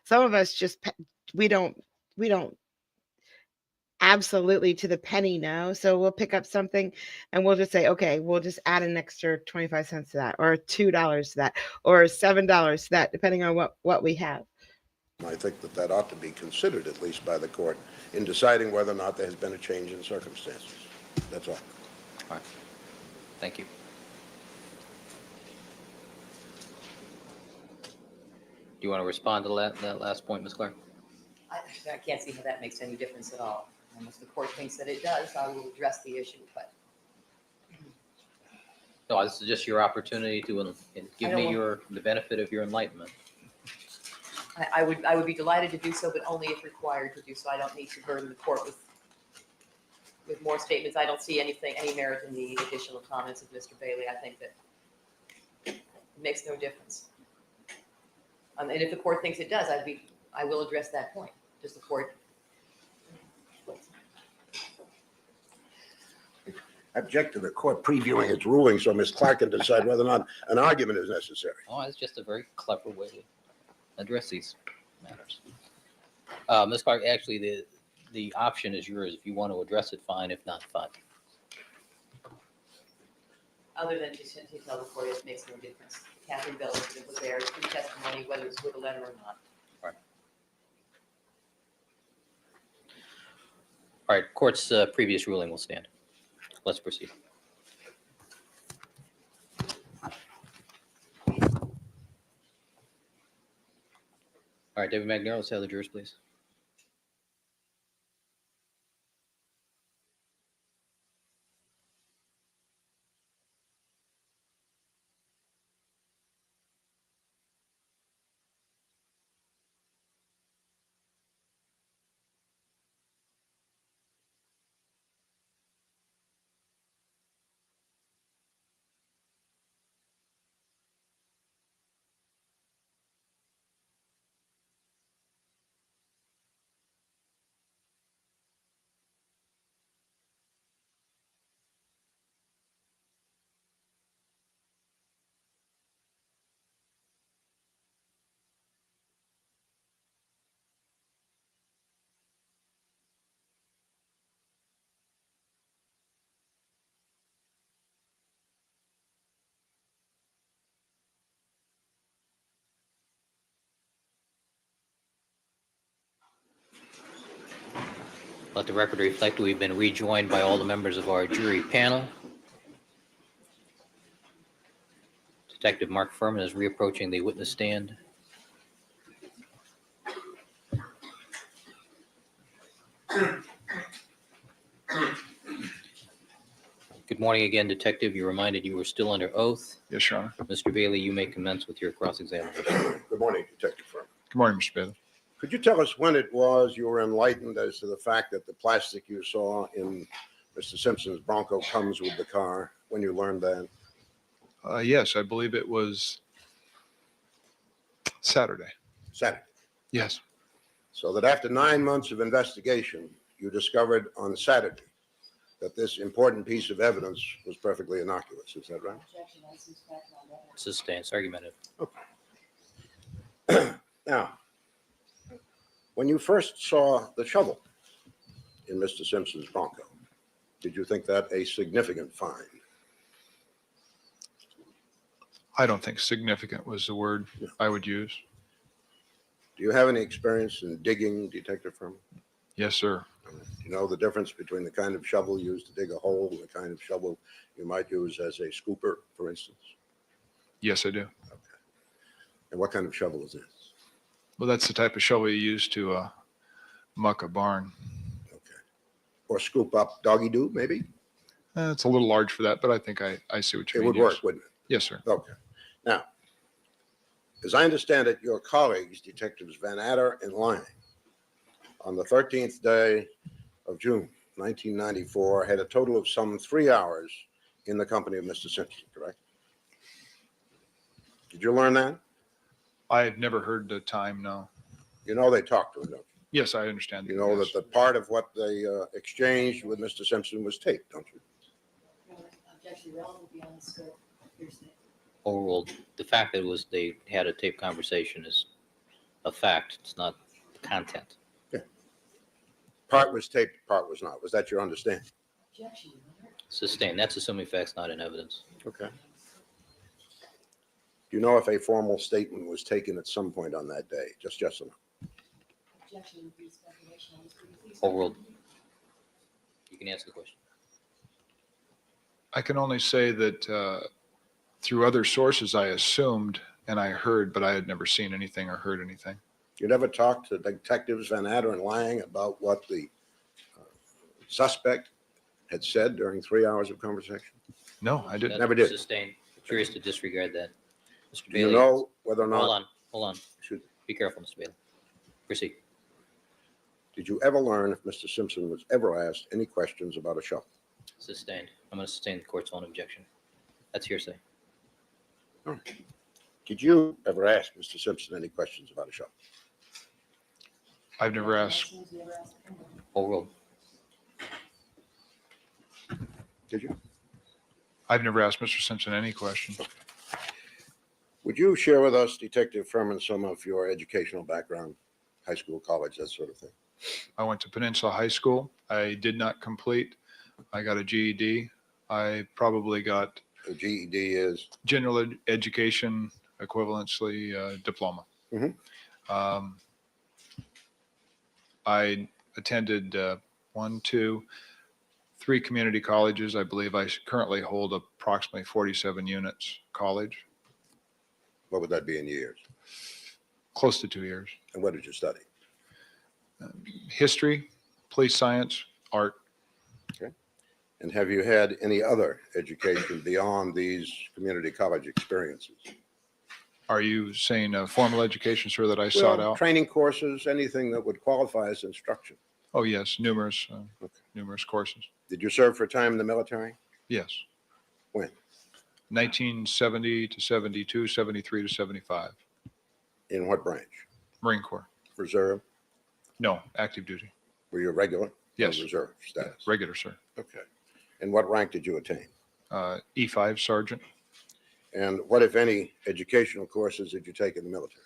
[SPEAKER 1] some of us just, we don't absolutely to the penny no. So we'll pick up something and we'll just say, okay, we'll just add an extra 25 cents to that, or $2 to that, or $7 to that, depending on what we have.
[SPEAKER 6] I think that that ought to be considered, at least by the court, in deciding whether or not there has been a change in circumstances. That's all.
[SPEAKER 2] All right. Thank you. Do you want to respond to that last point, Ms. Clark?
[SPEAKER 4] I can't see how that makes any difference at all. Unless the court thinks that it does, I will address the issue, but
[SPEAKER 2] No, this is just your opportunity to give
[SPEAKER 4] I don't
[SPEAKER 2] me
[SPEAKER 4] want-
[SPEAKER 2] the benefit of your enlightenment.
[SPEAKER 4] I would be delighted to do so, but only if required to do so. I don't need to burden the court with more statements. I don't see any merit in the additional comments of Mr. Bailey. I think that it makes no difference. And if the court thinks it does, I will address that point. Does the court?
[SPEAKER 6] I object to the court previewing its ruling so Ms. Clark can decide whether or not an argument is necessary.
[SPEAKER 2] Oh, it's just a very clever way to address these matters. Ms. Clark, actually, the option is yours. If you want to address it, fine. If not, fine.
[SPEAKER 4] Other than to tell the court it makes no difference. Catherine Bell was there, true testimony, whether it's with a letter or not.
[SPEAKER 2] All right, court's previous ruling will stand. Let's proceed. All right, David McNair, let's have the jurors, please. Let the record reflect we've been rejoined by all the members of our jury panel. Detective Mark Furman is reapproaching the witness stand. Good morning again, Detective. You're reminded you were still under oath.
[SPEAKER 7] Yes, Your Honor.
[SPEAKER 2] Mr. Bailey, you may commence with your cross-examination.
[SPEAKER 6] Good morning, Detective Furman.
[SPEAKER 7] Good morning, Mr. Bailey.
[SPEAKER 6] Could you tell us when it was you were enlightened as to the fact that the plastic you saw in Mr. Simpson's Bronco comes with the car, when you learned that?
[SPEAKER 7] Yes, I believe it was Saturday.
[SPEAKER 6] Saturday.
[SPEAKER 7] Yes,
[SPEAKER 6] So that after 9 months of investigation, you discovered on Saturday that this important piece of evidence was perfectly innocuous. Is that right?
[SPEAKER 2] Sustained, argumentative.
[SPEAKER 6] Now, when you first saw the shovel in Mr. Simpson's Bronco, did you think that a significant find?
[SPEAKER 7] I don't think significant was the word I would use.
[SPEAKER 6] Do you have any experience in digging, Detective Furman?
[SPEAKER 7] Yes, sir.
[SPEAKER 6] Do you know the difference between the kind of shovel used to dig a hole and the kind of shovel you might use as a scooper, for instance?
[SPEAKER 7] Yes, I do.
[SPEAKER 6] Okay. And what kind of shovel is this?
[SPEAKER 7] Well, that's the type of shovel you use to muck a barn.
[SPEAKER 6] Okay. Or scoop up doggy doo, maybe?
[SPEAKER 7] It's a little large for that, but I think I see what you
[SPEAKER 6] It
[SPEAKER 7] mean.
[SPEAKER 6] would
[SPEAKER 7] yes.
[SPEAKER 6] work, wouldn't it?
[SPEAKER 7] Yes, sir.
[SPEAKER 6] Okay. Now, as I understand it, your colleagues, Detectives Van Adder and Lang, on the 13th day of June, 1994, had a total of some 3 hours in the company of Mr. Simpson, correct? Did you learn that?
[SPEAKER 7] I had never heard the time, no.
[SPEAKER 6] You know they talked to him, don't you?
[SPEAKER 7] Yes, I understand.
[SPEAKER 6] You know
[SPEAKER 7] yes.
[SPEAKER 6] that the part of what they exchanged with Mr. Simpson was taped, don't you?
[SPEAKER 4] Objection relevant beyond the scope of hearsay.
[SPEAKER 2] Overruled. The fact that it was they had a tape conversation is a fact. It's not the content.
[SPEAKER 6] part was taped, part was not. Was that your understanding?
[SPEAKER 2] Sustained. That's assuming facts not in evidence.
[SPEAKER 6] Okay. Do you know if a formal statement was taken at some point on that day? Just yes or no?
[SPEAKER 2] Overruled. You can answer the question.
[SPEAKER 7] I can only say that through other sources, I assumed and I heard, but I had never seen anything or heard anything.
[SPEAKER 6] You never talked to Detectives Van Adder and Lang about what the suspect had said during 3 hours of conversation?
[SPEAKER 7] No, I didn't.
[SPEAKER 6] Never did.
[SPEAKER 2] Sustained. Curious to disregard that. Mr.
[SPEAKER 6] Do you
[SPEAKER 2] Bailey.
[SPEAKER 6] know whether or not?
[SPEAKER 2] Hold on.
[SPEAKER 6] Excuse me.
[SPEAKER 2] Be careful, Mr. Bailey. Proceed.
[SPEAKER 6] Did you ever learn if Mr. Simpson was ever asked any questions about a shovel?
[SPEAKER 2] Sustained. I'm going to sustain the court's own objection. That's hearsay.
[SPEAKER 6] Did you ever ask Mr. Simpson any questions about a shovel?
[SPEAKER 7] I've never asked.
[SPEAKER 2] Overruled.
[SPEAKER 6] Did you?
[SPEAKER 7] I've never asked Mr. Simpson any question.
[SPEAKER 6] Would you share with us, Detective Furman, some of your educational background, high school, college, that sort of thing?
[SPEAKER 7] I went to Peninsula High School. I did not complete. I got a GED. I probably got
[SPEAKER 6] The GED is?
[SPEAKER 7] general education equivalency diploma.
[SPEAKER 6] Mhm.
[SPEAKER 7] I attended 1, 2, 3 community colleges. I believe I currently hold approximately 47 units college,
[SPEAKER 6] What would that be in years?
[SPEAKER 7] close to 2 years.
[SPEAKER 6] And what did you study?
[SPEAKER 7] History, police science, art.
[SPEAKER 6] And have you had any other education beyond these community college experiences?
[SPEAKER 7] Are you saying formal education, sir, that I sought
[SPEAKER 6] Well,
[SPEAKER 7] out?
[SPEAKER 6] training courses, anything that would qualify as instruction.
[SPEAKER 7] Oh, yes, numerous
[SPEAKER 6] Okay.
[SPEAKER 7] courses.
[SPEAKER 6] Did you serve for time in the military?
[SPEAKER 7] Yes.
[SPEAKER 6] When?
[SPEAKER 7] 1970 to 72, 73 to 75.
[SPEAKER 6] In what branch?
[SPEAKER 7] Marine Corps.
[SPEAKER 6] Reserve?
[SPEAKER 7] No, active duty.
[SPEAKER 6] Were you a regular? or
[SPEAKER 7] Yes.
[SPEAKER 6] Reserve status?
[SPEAKER 7] Regular, sir.
[SPEAKER 6] Okay. And what rank did you attain?
[SPEAKER 7] E5 sergeant.
[SPEAKER 6] And what, if any, educational courses did you take in the military?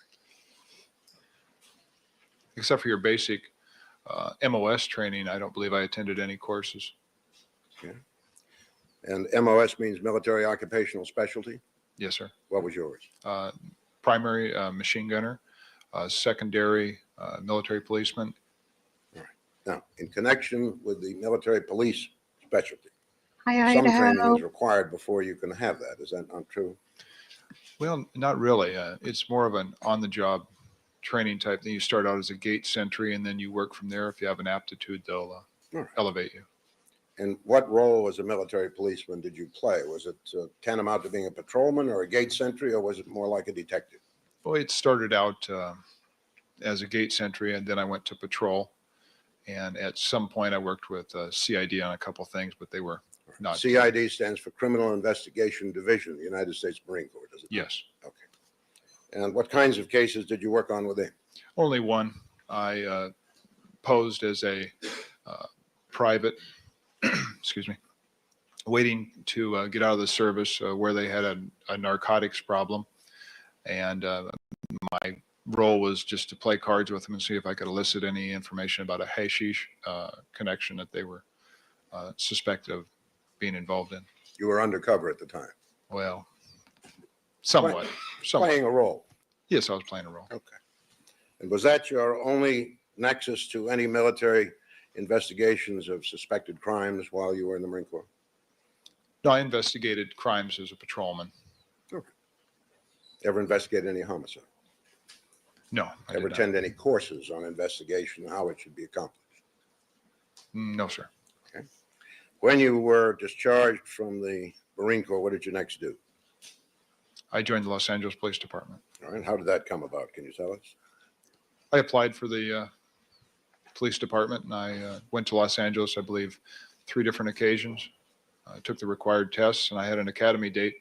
[SPEAKER 7] Except for your basic MOS training, I don't believe I attended any courses.
[SPEAKER 6] And MOS means military occupational specialty.
[SPEAKER 7] Yes, sir.
[SPEAKER 6] What was yours?
[SPEAKER 7] Primary machine gunner, secondary military policeman.
[SPEAKER 6] Now, in connection with the military police specialty,
[SPEAKER 1] Hi,
[SPEAKER 6] some training
[SPEAKER 1] Idaho.
[SPEAKER 6] is required before you can have that. Is that not true?
[SPEAKER 7] Well, not really. It's more of an on-the-job training type thing. You start out as a gate sentry, and then you work from there. If you have an aptitude, they'll
[SPEAKER 6] All right.
[SPEAKER 7] elevate you.
[SPEAKER 6] And what role as a military policeman did you play? Was it tantamount to being a patrolman or a gate sentry, or was it more like a detective?
[SPEAKER 7] Well, it started out as a gate sentry, and then I went to patrol. And at some point, I worked with CID on a couple things, but they were not.
[SPEAKER 6] CID stands for Criminal Investigation Division, the United States Marine Corps, does it?
[SPEAKER 7] Yes.
[SPEAKER 6] Okay. And what kinds of cases did you work on with them?
[SPEAKER 7] Only one. I posed as a private, excuse me, waiting to get out of the service where they had a narcotics problem. And my role was just to play cards with them and see if I could elicit any information about a hashish connection that they were suspected of being involved in.
[SPEAKER 6] You were undercover at the time.
[SPEAKER 7] Well, somewhat.
[SPEAKER 6] Playing a role.
[SPEAKER 7] Yes, I was playing a role.
[SPEAKER 6] Okay. And was that your only nexus to any military investigations of suspected crimes while you were in the Marine Corps?
[SPEAKER 7] No, I investigated crimes as a patrolman.
[SPEAKER 6] Ever investigated any homicide?
[SPEAKER 7] No, I did
[SPEAKER 6] Ever
[SPEAKER 7] not.
[SPEAKER 6] attend any courses on investigation, how it should be accomplished?
[SPEAKER 7] No, sir.
[SPEAKER 6] When you were discharged from the Marine Corps, what did you next do?
[SPEAKER 7] I joined the Los Angeles Police Department.
[SPEAKER 6] All right. How did that come about? Can you tell us?
[SPEAKER 7] I applied for the police department, and I went to Los Angeles, I believe, 3 different occasions. I took the required tests, and I had an academy date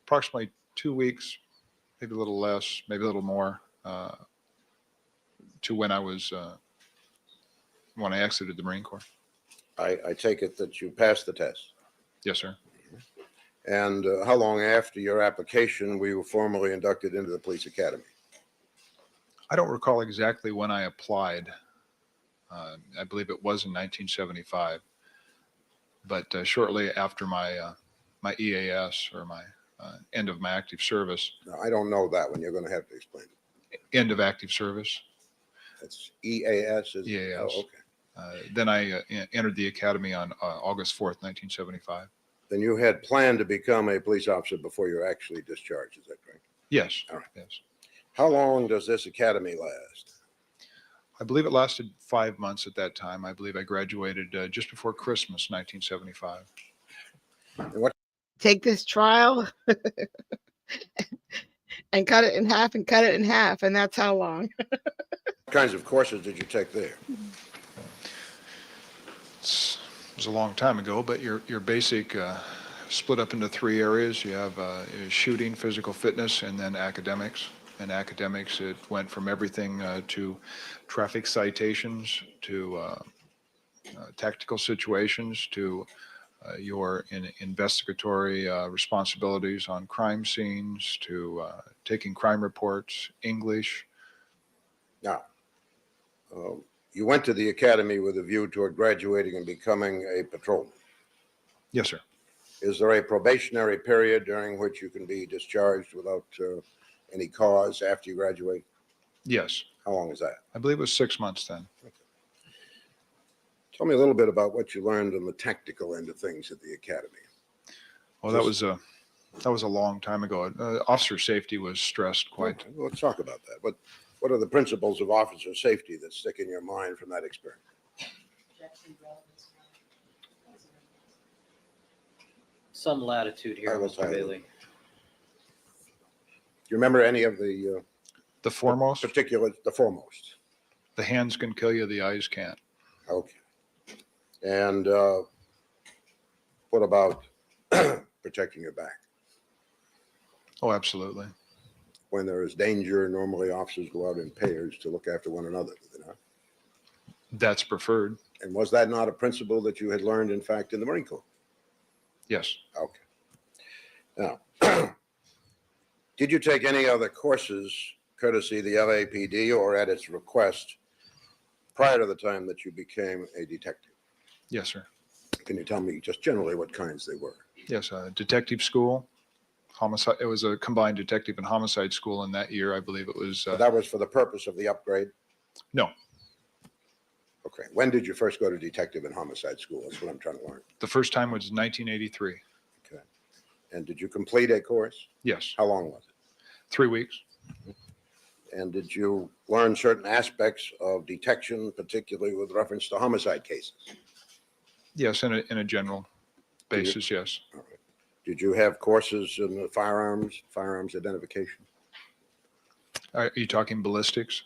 [SPEAKER 7] approximately 2 weeks, maybe a little less, maybe a little more, to when I exited the Marine Corps.
[SPEAKER 6] I take it that you passed the test.
[SPEAKER 7] Yes, sir.
[SPEAKER 6] And how long after your application were you formally inducted into the police academy?
[SPEAKER 7] I don't recall exactly when I applied. I believe it was in 1975. But shortly after my EAS, or my end of my active service,
[SPEAKER 6] Now, I don't know that one. You're going to have to explain it.
[SPEAKER 7] end of active service,
[SPEAKER 6] That's EAS?
[SPEAKER 7] EAS.
[SPEAKER 6] Oh, okay.
[SPEAKER 7] Then I entered the academy on August 4th, 1975.
[SPEAKER 6] Then you had planned to become a police officer before you were actually discharged, is that correct?
[SPEAKER 7] Yes.
[SPEAKER 6] All right.
[SPEAKER 7] Yes.
[SPEAKER 6] How long does this academy last?
[SPEAKER 7] I believe it lasted 5 months at that time. I believe I graduated just before Christmas, 1975.
[SPEAKER 6] And what
[SPEAKER 1] Take this trial and cut it in half and cut it in half, and that's how long.
[SPEAKER 6] kinds of courses did you take there?
[SPEAKER 7] It was a long time ago, but your basic split up into 3 areas. You have shooting, physical fitness, and then academics. In academics, it went from everything to traffic citations, to tactical situations, to your investigatory responsibilities on crime scenes, to taking crime reports, English.
[SPEAKER 6] Now, you went to the academy with a view toward graduating and becoming a patrolman.
[SPEAKER 7] Yes, sir.
[SPEAKER 6] Is there a probationary period during which you can be discharged without any cause after you graduate?
[SPEAKER 7] Yes.
[SPEAKER 6] How long is that?
[SPEAKER 7] I believe it was 6 months then.
[SPEAKER 6] Tell me a little bit about what you learned on the tactical end of things at the academy.
[SPEAKER 7] Well, that was a long time ago. Officer safety was stressed quite.
[SPEAKER 6] Okay, well, let's talk about that. What are the principles of officer safety that stick in your mind from that experience?
[SPEAKER 2] Some latitude here,
[SPEAKER 6] I will
[SPEAKER 2] Mr.
[SPEAKER 6] tell you.
[SPEAKER 2] Bailey.
[SPEAKER 6] Do you remember any of the
[SPEAKER 7] The foremost,
[SPEAKER 6] particular, the foremost?
[SPEAKER 7] the hands can kill you, the eyes can't.
[SPEAKER 6] Okay. And what about protecting your back?
[SPEAKER 7] Oh, absolutely.
[SPEAKER 6] When there is danger, normally officers go out in pairs to look after one another, do they not?
[SPEAKER 7] That's preferred.
[SPEAKER 6] And was that not a principle that you had learned, in fact, in the Marine Corps?
[SPEAKER 7] Yes.
[SPEAKER 6] Okay. Now, did you take any other courses courtesy the LAPD or at its request prior to the time that you became a detective?
[SPEAKER 7] Yes, sir.
[SPEAKER 6] Can you tell me just generally what kinds they were?
[SPEAKER 7] Yes. Detective school, homicide. It was a combined detective and homicide school in that year. I believe it was.
[SPEAKER 6] That was for the purpose of the upgrade?
[SPEAKER 7] No.
[SPEAKER 6] Okay. When did you first go to detective and homicide school? That's what I'm trying to learn.
[SPEAKER 7] The first time was 1983.
[SPEAKER 6] Okay. And did you complete a course?
[SPEAKER 7] Yes.
[SPEAKER 6] How long was it?
[SPEAKER 7] 3 weeks.
[SPEAKER 6] And did you learn certain aspects of detection, particularly with reference to homicide cases?
[SPEAKER 7] Yes, in a general basis, yes.
[SPEAKER 6] All right. Did you have courses in the firearms identification?
[SPEAKER 7] Are you talking ballistics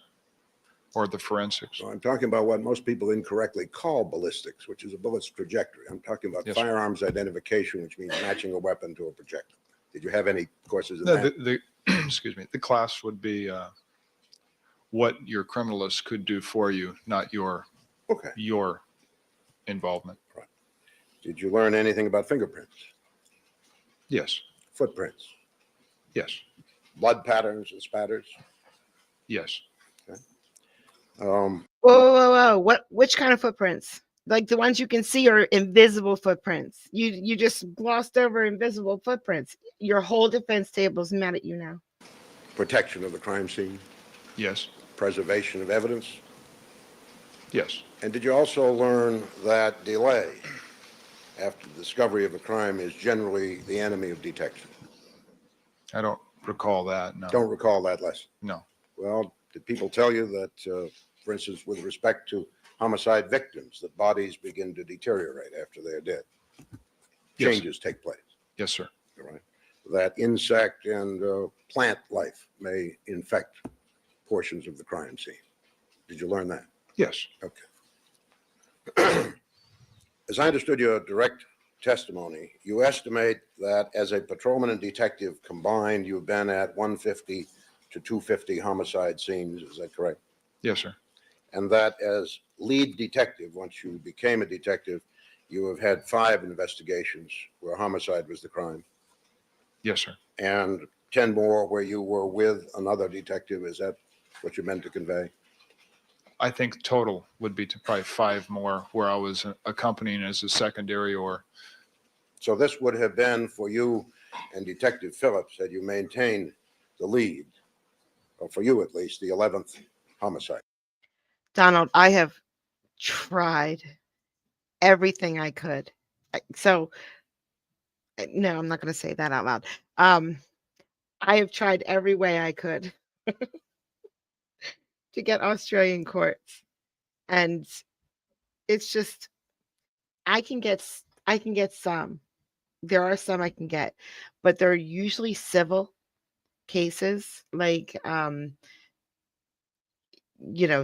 [SPEAKER 7] or the forensics?
[SPEAKER 6] So I'm talking about what most people incorrectly call ballistics, which is a bullet's trajectory. I'm talking about
[SPEAKER 7] Yes, sir.
[SPEAKER 6] firearms identification, which means matching a weapon to a projectile. Did you have any courses in
[SPEAKER 7] No,
[SPEAKER 6] that?
[SPEAKER 7] excuse me. The class would be what your criminalist could do for you, not your
[SPEAKER 6] Okay.
[SPEAKER 7] involvement.
[SPEAKER 6] Did you learn anything about fingerprints,
[SPEAKER 7] Yes.
[SPEAKER 6] footprints,
[SPEAKER 7] Yes.
[SPEAKER 6] blood patterns and spatters?
[SPEAKER 7] Yes.
[SPEAKER 6] Um,
[SPEAKER 1] Whoa. Which kind of footprints? Like the ones you can see are invisible footprints. You just glossed over invisible footprints. Your whole defense table is mad at you now.
[SPEAKER 6] protection of the crime scene,
[SPEAKER 7] Yes.
[SPEAKER 6] preservation of evidence.
[SPEAKER 7] Yes.
[SPEAKER 6] And did you also learn that delay after the discovery of a crime is generally the enemy of detection?
[SPEAKER 7] I don't recall that. No.
[SPEAKER 6] Don't recall that lesson.
[SPEAKER 7] No.
[SPEAKER 6] Well, did people tell you that, for instance, with respect to homicide victims, that bodies begin to deteriorate after they're dead?
[SPEAKER 7] Yes.
[SPEAKER 6] Changes take place,
[SPEAKER 7] Yes, sir.
[SPEAKER 6] all right? That insect and plant life may infect portions of the crime scene. Did you learn that?
[SPEAKER 7] Yes.
[SPEAKER 6] Okay. As I understood your direct testimony, you estimate that as a patrolman and detective combined, you've been at 150 to 250 homicide scenes. Is that correct?
[SPEAKER 7] Yes, sir.
[SPEAKER 6] And that as lead detective, once you became a detective, you have had 5 investigations where homicide was the crime
[SPEAKER 7] Yes, sir.
[SPEAKER 6] and 10 more where you were with another detective. Is that what you meant to convey?
[SPEAKER 7] I think total would be to probably 5 more where I was accompanying as a secondary or,
[SPEAKER 6] So this would have been for you and Detective Phillips had you maintained the lead, or for you at least, the 11th homicide.
[SPEAKER 1] Donald, I have tried everything I could. So, no, I'm not going to say that out loud. I have tried every way I could to get Australian courts, and it's just I can get some. There are some I can get, but they're usually civil cases, like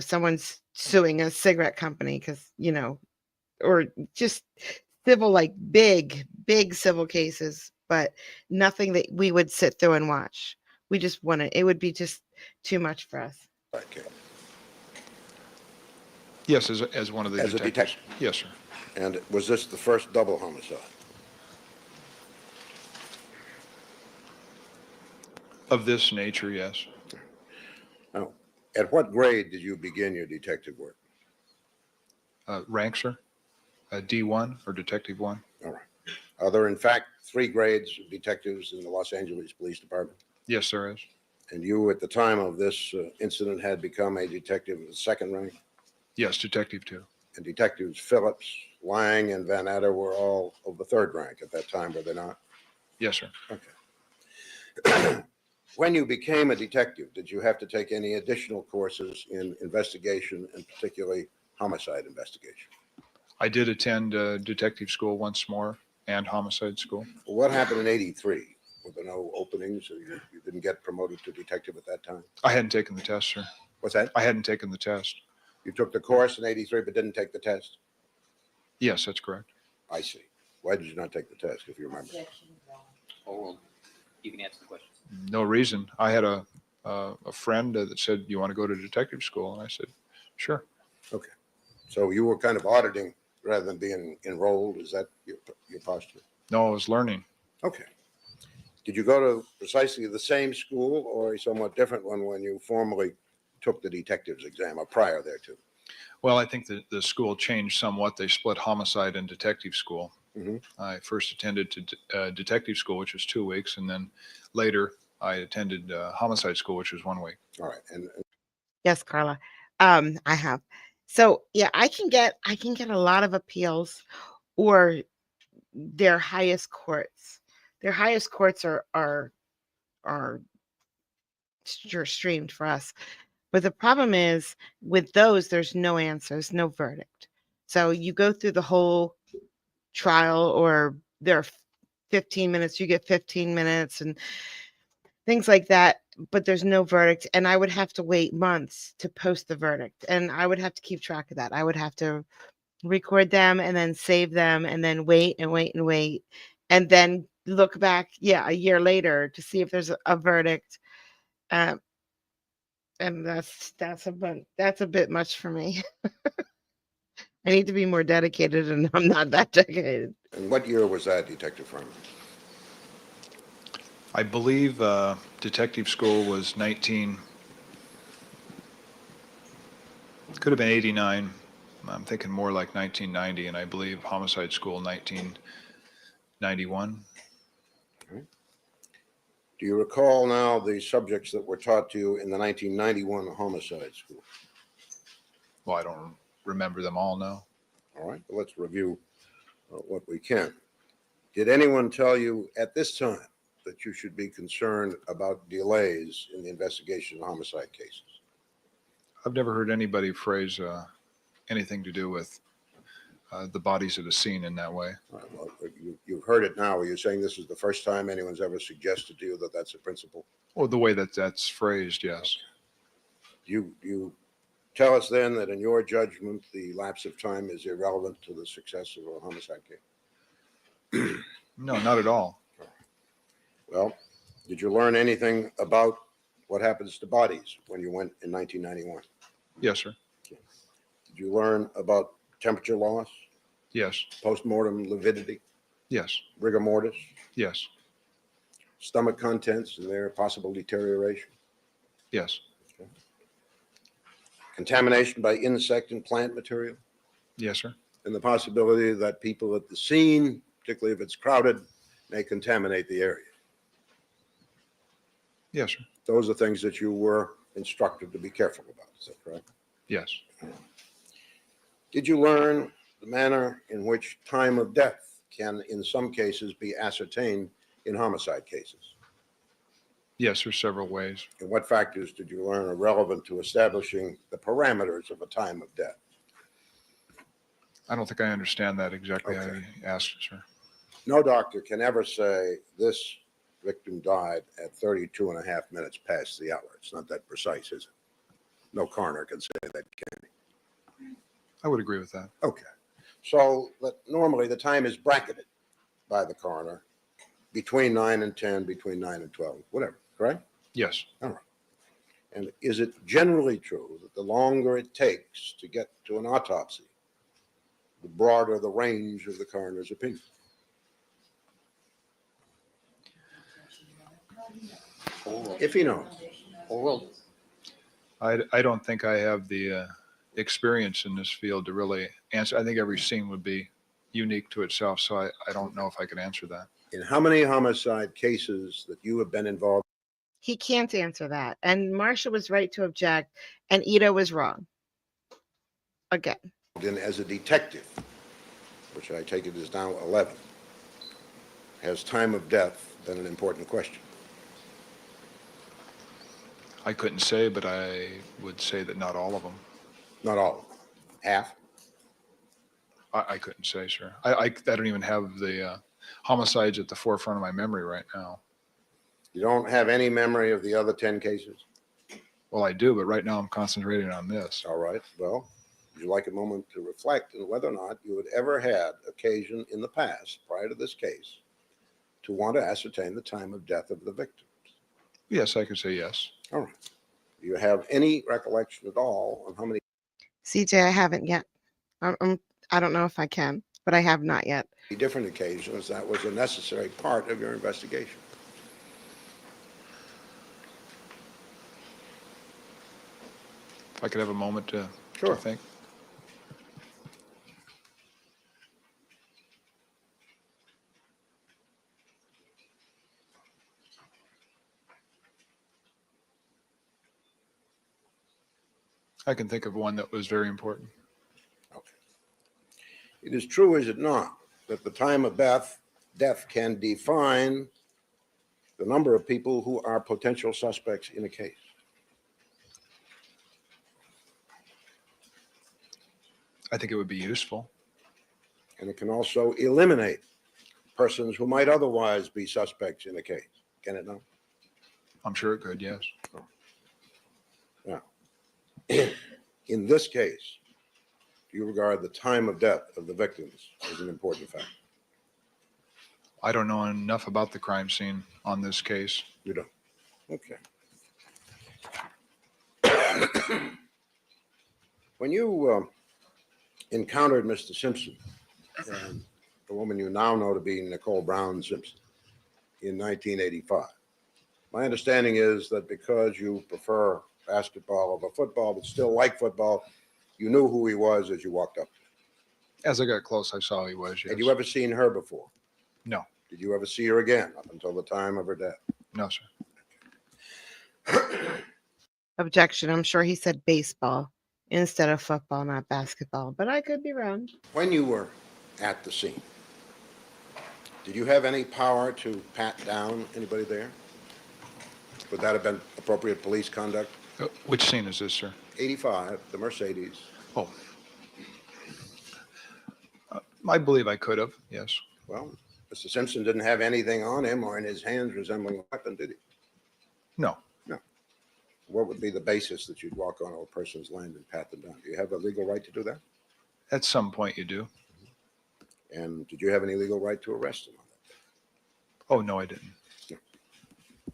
[SPEAKER 1] someone's suing a cigarette company because or just civil, like big civil cases, but nothing that we would sit through and watch. We just wouldn't. It would be just too much for us.
[SPEAKER 6] Okay.
[SPEAKER 7] yes, as one of the
[SPEAKER 6] As a
[SPEAKER 7] detectives.
[SPEAKER 6] detective.
[SPEAKER 7] Yes, sir.
[SPEAKER 6] And was this the first double homicide?
[SPEAKER 7] Of this nature, yes.
[SPEAKER 6] Now, at what grade did you begin your detective work?
[SPEAKER 7] Rank, sir? D1 or Detective 1?
[SPEAKER 6] All right. Are there, in fact, 3 grades of detectives in the Los Angeles Police Department?
[SPEAKER 7] Yes, there is.
[SPEAKER 6] And you, at the time of this incident, had become a detective of the 2nd rank?
[SPEAKER 7] Yes, Detective 2.
[SPEAKER 6] And Detectives Phillips, Lang, and Van Adder were all of the 3rd rank at that time, were they not?
[SPEAKER 7] Yes, sir.
[SPEAKER 6] Okay. When you became a detective, did you have to take any additional courses in investigation, and particularly homicide investigation?
[SPEAKER 7] I did attend detective school once more and homicide school.
[SPEAKER 6] Well, what happened in '83? Were there no openings, or you didn't get promoted to detective at that time?
[SPEAKER 7] I hadn't taken the test, sir.
[SPEAKER 6] What's that?
[SPEAKER 7] I hadn't taken the test.
[SPEAKER 6] You took the course in '83 but didn't take the test?
[SPEAKER 7] Yes, that's correct.
[SPEAKER 6] I see. Why did you not take the test, if you remember?
[SPEAKER 2] Hold on. You can answer the question.
[SPEAKER 7] No reason. I had a friend that said, "You want to go to detective school?" And I said, "Sure."
[SPEAKER 6] Okay. So you were kind of auditing rather than being enrolled? Is that your posture?
[SPEAKER 7] No, I was learning.
[SPEAKER 6] Okay. Did you go to precisely the same school or a somewhat different one when you formally took the detective's exam, or prior thereto?
[SPEAKER 7] Well, I think the school changed somewhat. They split homicide and detective school.
[SPEAKER 6] Mhm.
[SPEAKER 7] I first attended to detective school, which was 2 weeks, and then later I attended homicide school, which was 1 week.
[SPEAKER 6] All right. And
[SPEAKER 1] Yes, Carla. I have. So yeah, I can get a lot of appeals, or their highest courts. Their highest courts are streamed for us. But the problem is with those, there's no answers, no verdict. So you go through the whole trial, or there are 15 minutes, you get 15 minutes and things like that, but there's no verdict. And I would have to wait months to post the verdict. And I would have to keep track of that. I would have to record them and then save them and then wait and wait and wait. And then look back, a year later to see if there's a verdict. Um, and that's a bit much for me. I need to be more dedicated, and I'm not that dedicated.
[SPEAKER 6] what year was that, Detective Furman?
[SPEAKER 7] I believe detective school was could have been 89. I'm thinking more like 1990, and I believe homicide school 1991.
[SPEAKER 6] Do you recall now the subjects that were taught to you in the 1991 homicide school?
[SPEAKER 7] Well, I don't remember them all now.
[SPEAKER 6] All right, well, let's review what we can. Did anyone tell you at this time that you should be concerned about delays in the investigation of homicide cases?
[SPEAKER 7] I've never heard anybody phrase anything to do with the bodies at the scene in that way.
[SPEAKER 6] All right, well, you've heard it now. Are you saying this is the first time anyone's ever suggested to you that that's a principle?
[SPEAKER 7] Or the way that's phrased, yes.
[SPEAKER 6] You tell us then that in your judgment, the lapse of time is irrelevant to the success of a homicide case?
[SPEAKER 7] No, not at all.
[SPEAKER 6] Well, did you learn anything about what happens to bodies when you went in 1991?
[SPEAKER 7] Yes, sir.
[SPEAKER 6] Did you learn about temperature loss,
[SPEAKER 7] Yes.
[SPEAKER 6] postmortem lividity,
[SPEAKER 7] Yes.
[SPEAKER 6] rigor mortis,
[SPEAKER 7] Yes.
[SPEAKER 6] stomach contents and their possible deterioration?
[SPEAKER 7] Yes.
[SPEAKER 6] contamination by insect and plant material,
[SPEAKER 7] Yes, sir.
[SPEAKER 6] and the possibility that people at the scene, particularly if it's crowded, may contaminate the area.
[SPEAKER 7] Yes, sir.
[SPEAKER 6] Those are things that you were instructed to be careful about. Is that correct?
[SPEAKER 7] Yes.
[SPEAKER 6] Did you learn the manner in which time of death can, in some cases, be ascertained in homicide cases?
[SPEAKER 7] Yes, there's several ways.
[SPEAKER 6] And what factors did you learn are relevant to establishing the parameters of a time of death?
[SPEAKER 7] I don't think I understand that exactly how
[SPEAKER 6] Okay.
[SPEAKER 7] you asked, sir.
[SPEAKER 6] No doctor can ever say this victim died at 32 and a half minutes past the hour. It's not that precise, is it? No coroner can say that, can he?
[SPEAKER 7] I would agree with that.
[SPEAKER 6] Okay. So but normally the time is bracketed by the coroner between 9 and 10, between 9 and 12, whatever, correct?
[SPEAKER 7] Yes.
[SPEAKER 6] And is it generally true that the longer it takes to get to an autopsy, the broader the range of the coroner's opinion? If he knows.
[SPEAKER 2] Well,
[SPEAKER 7] I don't think I have the experience in this field to really answer. I think every scene would be unique to itself, so I don't know if I could answer that.
[SPEAKER 6] In how many homicide cases that you have been involved
[SPEAKER 1] He can't answer that. And Marcia was right to object, and Ito was wrong. Again.
[SPEAKER 6] in as a detective, which I take it is now 11, has time of death been an important question?
[SPEAKER 7] I couldn't say, but I would say that not all of them.
[SPEAKER 6] Not all of them. Half?
[SPEAKER 7] I couldn't say, sir. I don't even have the homicides at the forefront of my memory right now.
[SPEAKER 6] You don't have any memory of the other 10 cases?
[SPEAKER 7] Well, I do, but right now I'm concentrating on this.
[SPEAKER 6] All right. Well, would you like a moment to reflect on whether or not you had ever had occasion in the past, prior to this case, to want to ascertain the time of death of the victims?
[SPEAKER 7] Yes, I could say yes.
[SPEAKER 6] All right. Do you have any recollection at all on how many
[SPEAKER 1] CJ, I haven't yet. I don't know if I can, but I have not yet.
[SPEAKER 6] different occasions that was a necessary part of your investigation?
[SPEAKER 7] If I could have a moment to
[SPEAKER 6] Sure.
[SPEAKER 7] think. I can think of one that was very important.
[SPEAKER 6] Okay. It is true, is it not, that the time of death can define the number of people who are potential suspects in a case?
[SPEAKER 7] I think it would be useful.
[SPEAKER 6] And it can also eliminate persons who might otherwise be suspects in a case. Can it not?
[SPEAKER 7] I'm sure it could, yes.
[SPEAKER 6] Now, in this case, do you regard the time of death of the victims as an important factor?
[SPEAKER 7] I don't know enough about the crime scene on this case.
[SPEAKER 6] You don't? Okay. When you encountered Mr. Simpson, and the woman you now know to be Nicole Brown Simpson, in 1985, my understanding is that because you prefer basketball over football, but still like football, you knew who he was as you walked up.
[SPEAKER 7] As I got close, I saw he was, yes.
[SPEAKER 6] Had you ever seen her before?
[SPEAKER 7] No.
[SPEAKER 6] Did you ever see her again up until the time of her death?
[SPEAKER 7] No, sir.
[SPEAKER 1] Objection. I'm sure he said baseball instead of football, not basketball, but I could be wrong.
[SPEAKER 6] When you were at the scene, did you have any power to pat down anybody there? Would that have been appropriate police conduct?
[SPEAKER 7] Which scene is this, sir?
[SPEAKER 6] 85, the Mercedes.
[SPEAKER 7] Oh. I believe I could have, yes.
[SPEAKER 6] Well, Mr. Simpson didn't have anything on him or in his hands resembling a weapon, did he?
[SPEAKER 7] No.
[SPEAKER 6] No. What would be the basis that you'd walk on a person's land and pat them down? Do you have a legal right to do that?
[SPEAKER 7] At some point you do.
[SPEAKER 6] And did you have any legal right to arrest him on that day?
[SPEAKER 7] Oh, no, I didn't.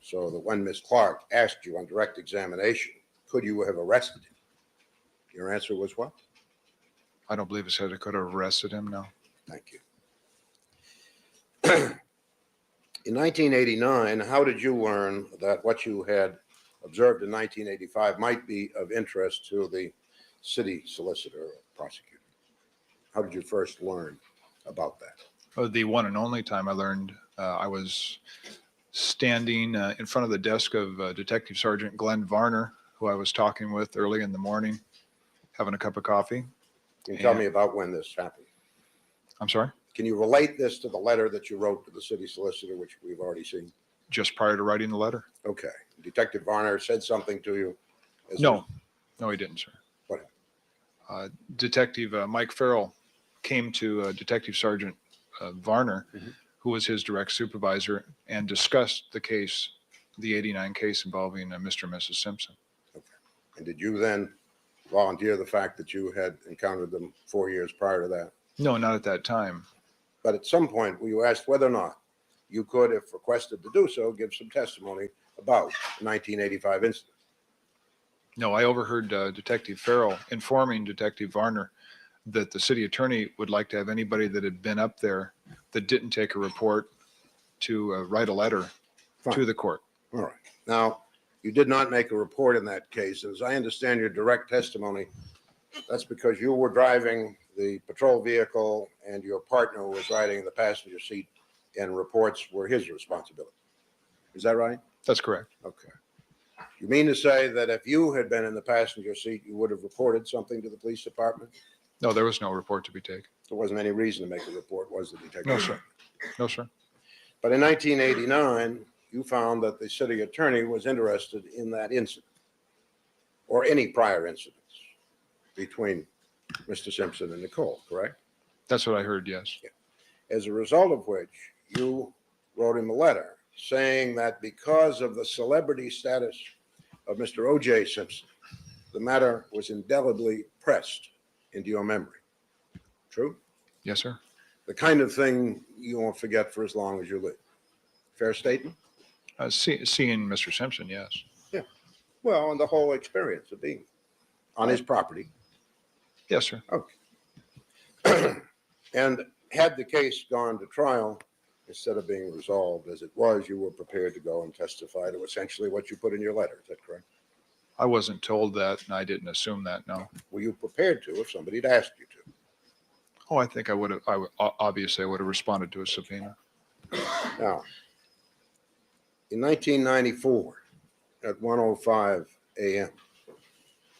[SPEAKER 6] So that when Ms. Clark asked you on direct examination, could you have arrested him? Your answer was what?
[SPEAKER 7] I don't believe it said I could have arrested him, no.
[SPEAKER 6] Thank you. In 1989, how did you learn that what you had observed in 1985 might be of interest to the city solicitor or prosecutor? How did you first learn about that?
[SPEAKER 7] The one and only time I learned, I was standing in front of the desk of Detective Sergeant Glenn Varner, who I was talking with early in the morning, having a cup of coffee.
[SPEAKER 6] Can you tell me about when this happened?
[SPEAKER 7] I'm sorry?
[SPEAKER 6] Can you relate this to the letter that you wrote to the city solicitor, which we've already seen?
[SPEAKER 7] Just prior to writing the letter?
[SPEAKER 6] Okay. Detective Varner said something to you?
[SPEAKER 7] No, no, he didn't, sir.
[SPEAKER 6] What?
[SPEAKER 7] Detective Mike Farrell came to Detective Sergeant Varner,
[SPEAKER 6] Mhm.
[SPEAKER 7] who was his direct supervisor, and discussed the case, the 89 case involving Mr. and Mrs. Simpson.
[SPEAKER 6] And did you then volunteer the fact that you had encountered them 4 years prior to that?
[SPEAKER 7] No, not at that time.
[SPEAKER 6] But at some point, were you asked whether or not you could, if requested to do so, give some testimony about the 1985 incident?
[SPEAKER 7] No, I overheard Detective Farrell informing Detective Varner that the city attorney would like to have anybody that had been up there that didn't take a report to write a letter to
[SPEAKER 6] Fine.
[SPEAKER 7] the court.
[SPEAKER 6] All right. Now, you did not make a report in that case. As I understand your direct testimony, that's because you were driving the patrol vehicle and your partner was riding in the passenger seat, and reports were his responsibility. Is that right?
[SPEAKER 7] That's correct.
[SPEAKER 6] Okay. You mean to say that if you had been in the passenger seat, you would have reported something to the police department?
[SPEAKER 7] No, there was no report to be taken.
[SPEAKER 6] There wasn't any reason to make a report, was there, Detective?
[SPEAKER 7] No, sir. No, sir.
[SPEAKER 6] But in 1989, you found that the city attorney was interested in that incident or any prior incidents between Mr. Simpson and Nicole, correct?
[SPEAKER 7] That's what I heard, yes.
[SPEAKER 6] As a result of which, you wrote him a letter saying that because of the celebrity status of Mr. OJ Simpson, the matter was indelibly pressed into your memory. True?
[SPEAKER 7] Yes, sir.
[SPEAKER 6] The kind of thing you won't forget for as long as you live. Fair statement?
[SPEAKER 7] Seeing Mr. Simpson, yes.
[SPEAKER 6] Well, and the whole experience of being on his property.
[SPEAKER 7] Yes, sir.
[SPEAKER 6] Okay. And had the case gone to trial, instead of being resolved as it was, you were prepared to go and testify to essentially what you put in your letter. Is that correct?
[SPEAKER 7] I wasn't told that, and I didn't assume that, no.
[SPEAKER 6] Were you prepared to if somebody had asked you to?
[SPEAKER 7] Oh, I think I would have, obviously, I would have responded to a subpoena.
[SPEAKER 6] Now, in 1994, at 1:05 a.m.,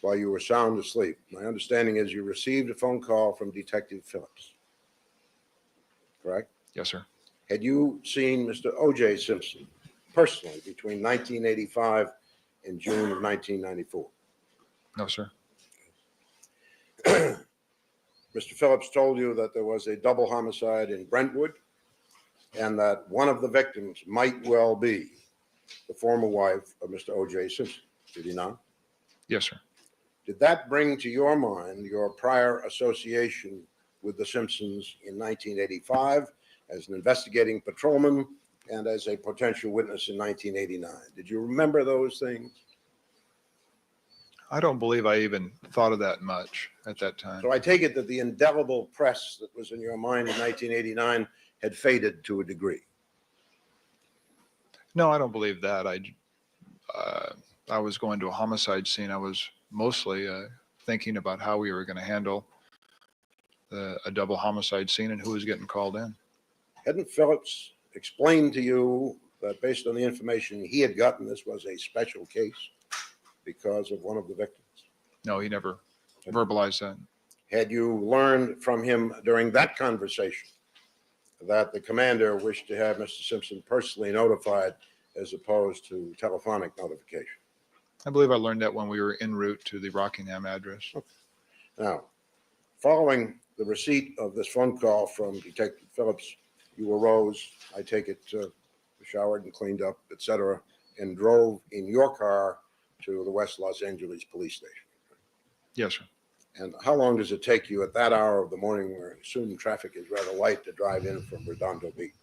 [SPEAKER 6] while you were sound asleep, my understanding is you received a phone call from Detective Phillips. Correct?
[SPEAKER 7] Yes, sir.
[SPEAKER 6] Had you seen Mr. OJ Simpson personally between 1985 and June of 1994?
[SPEAKER 7] No, sir.
[SPEAKER 6] Mr. Phillips told you that there was a double homicide in Brentwood and that one of the victims might well be the former wife of Mr. OJ Simpson. Did he not?
[SPEAKER 7] Yes, sir.
[SPEAKER 6] Did that bring to your mind your prior association with the Simpsons in 1985 as an investigating patrolman and as a potential witness in 1989? Did you remember those things?
[SPEAKER 7] I don't believe I even thought of that much at that time.
[SPEAKER 6] So I take it that the indelible press that was in your mind in 1989 had faded to a degree.
[SPEAKER 7] No, I don't believe that. I was going to a homicide scene. I was mostly thinking about how we were going to handle a double homicide scene and who was getting called in.
[SPEAKER 6] Hadn't Phillips explained to you that based on the information he had gotten, this was a special case because of one of the victims?
[SPEAKER 7] No, he never verbalized that.
[SPEAKER 6] Had you learned from him during that conversation that the commander wished to have Mr. Simpson personally notified as opposed to telephonic notification?
[SPEAKER 7] I believe I learned that when we were en route to the Rockingham address.
[SPEAKER 6] Now, following the receipt of this phone call from Detective Phillips, you arose, I take it, showered and cleaned up, etc., and drove in your car to the West Los Angeles police station.
[SPEAKER 7] Yes, sir.
[SPEAKER 6] And how long does it take you at that hour of the morning where I assume traffic is rather light to drive in from Redondo Beach?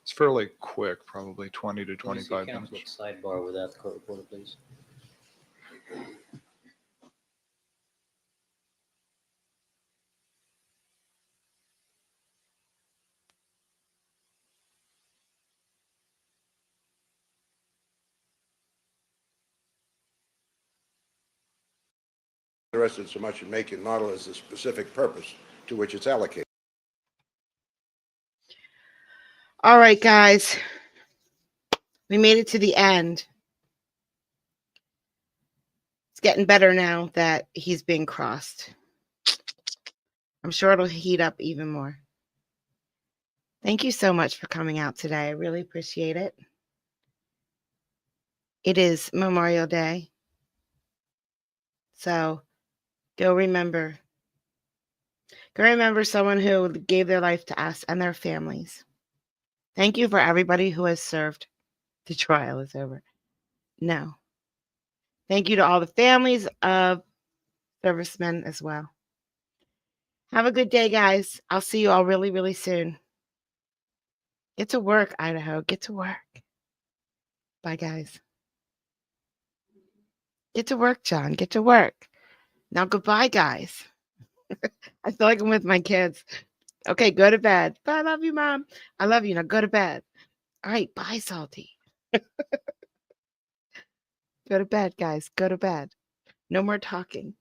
[SPEAKER 7] It's fairly quick, probably 20 to
[SPEAKER 2] Can we see
[SPEAKER 7] 25
[SPEAKER 2] counsel
[SPEAKER 7] minutes.
[SPEAKER 2] at sidebar without the court reporter, please?
[SPEAKER 6] interested so much in make and model as the specific purpose to which it's allocated.
[SPEAKER 1] All right, guys. We made it to the end. It's getting better now that he's being crossed. I'm sure it'll heat up even more. Thank you so much for coming out today. I really appreciate it. It is Memorial Day. So go remember someone who gave their life to us and their families. Thank you for everybody who has served. The trial is over. No. Thank you to all the families of servicemen as well. Have a good day, guys. I'll see you all really, really soon. Get to work, Idaho. Get to work. Bye, guys. Get to work, John. Get to work. Now, goodbye, guys. I feel like I'm with my kids. Okay, go to bed. Bye, I love you, Mom. I love you. Now go to bed. All right, bye, Salty. Go to bed, guys. Go to bed. No more talking.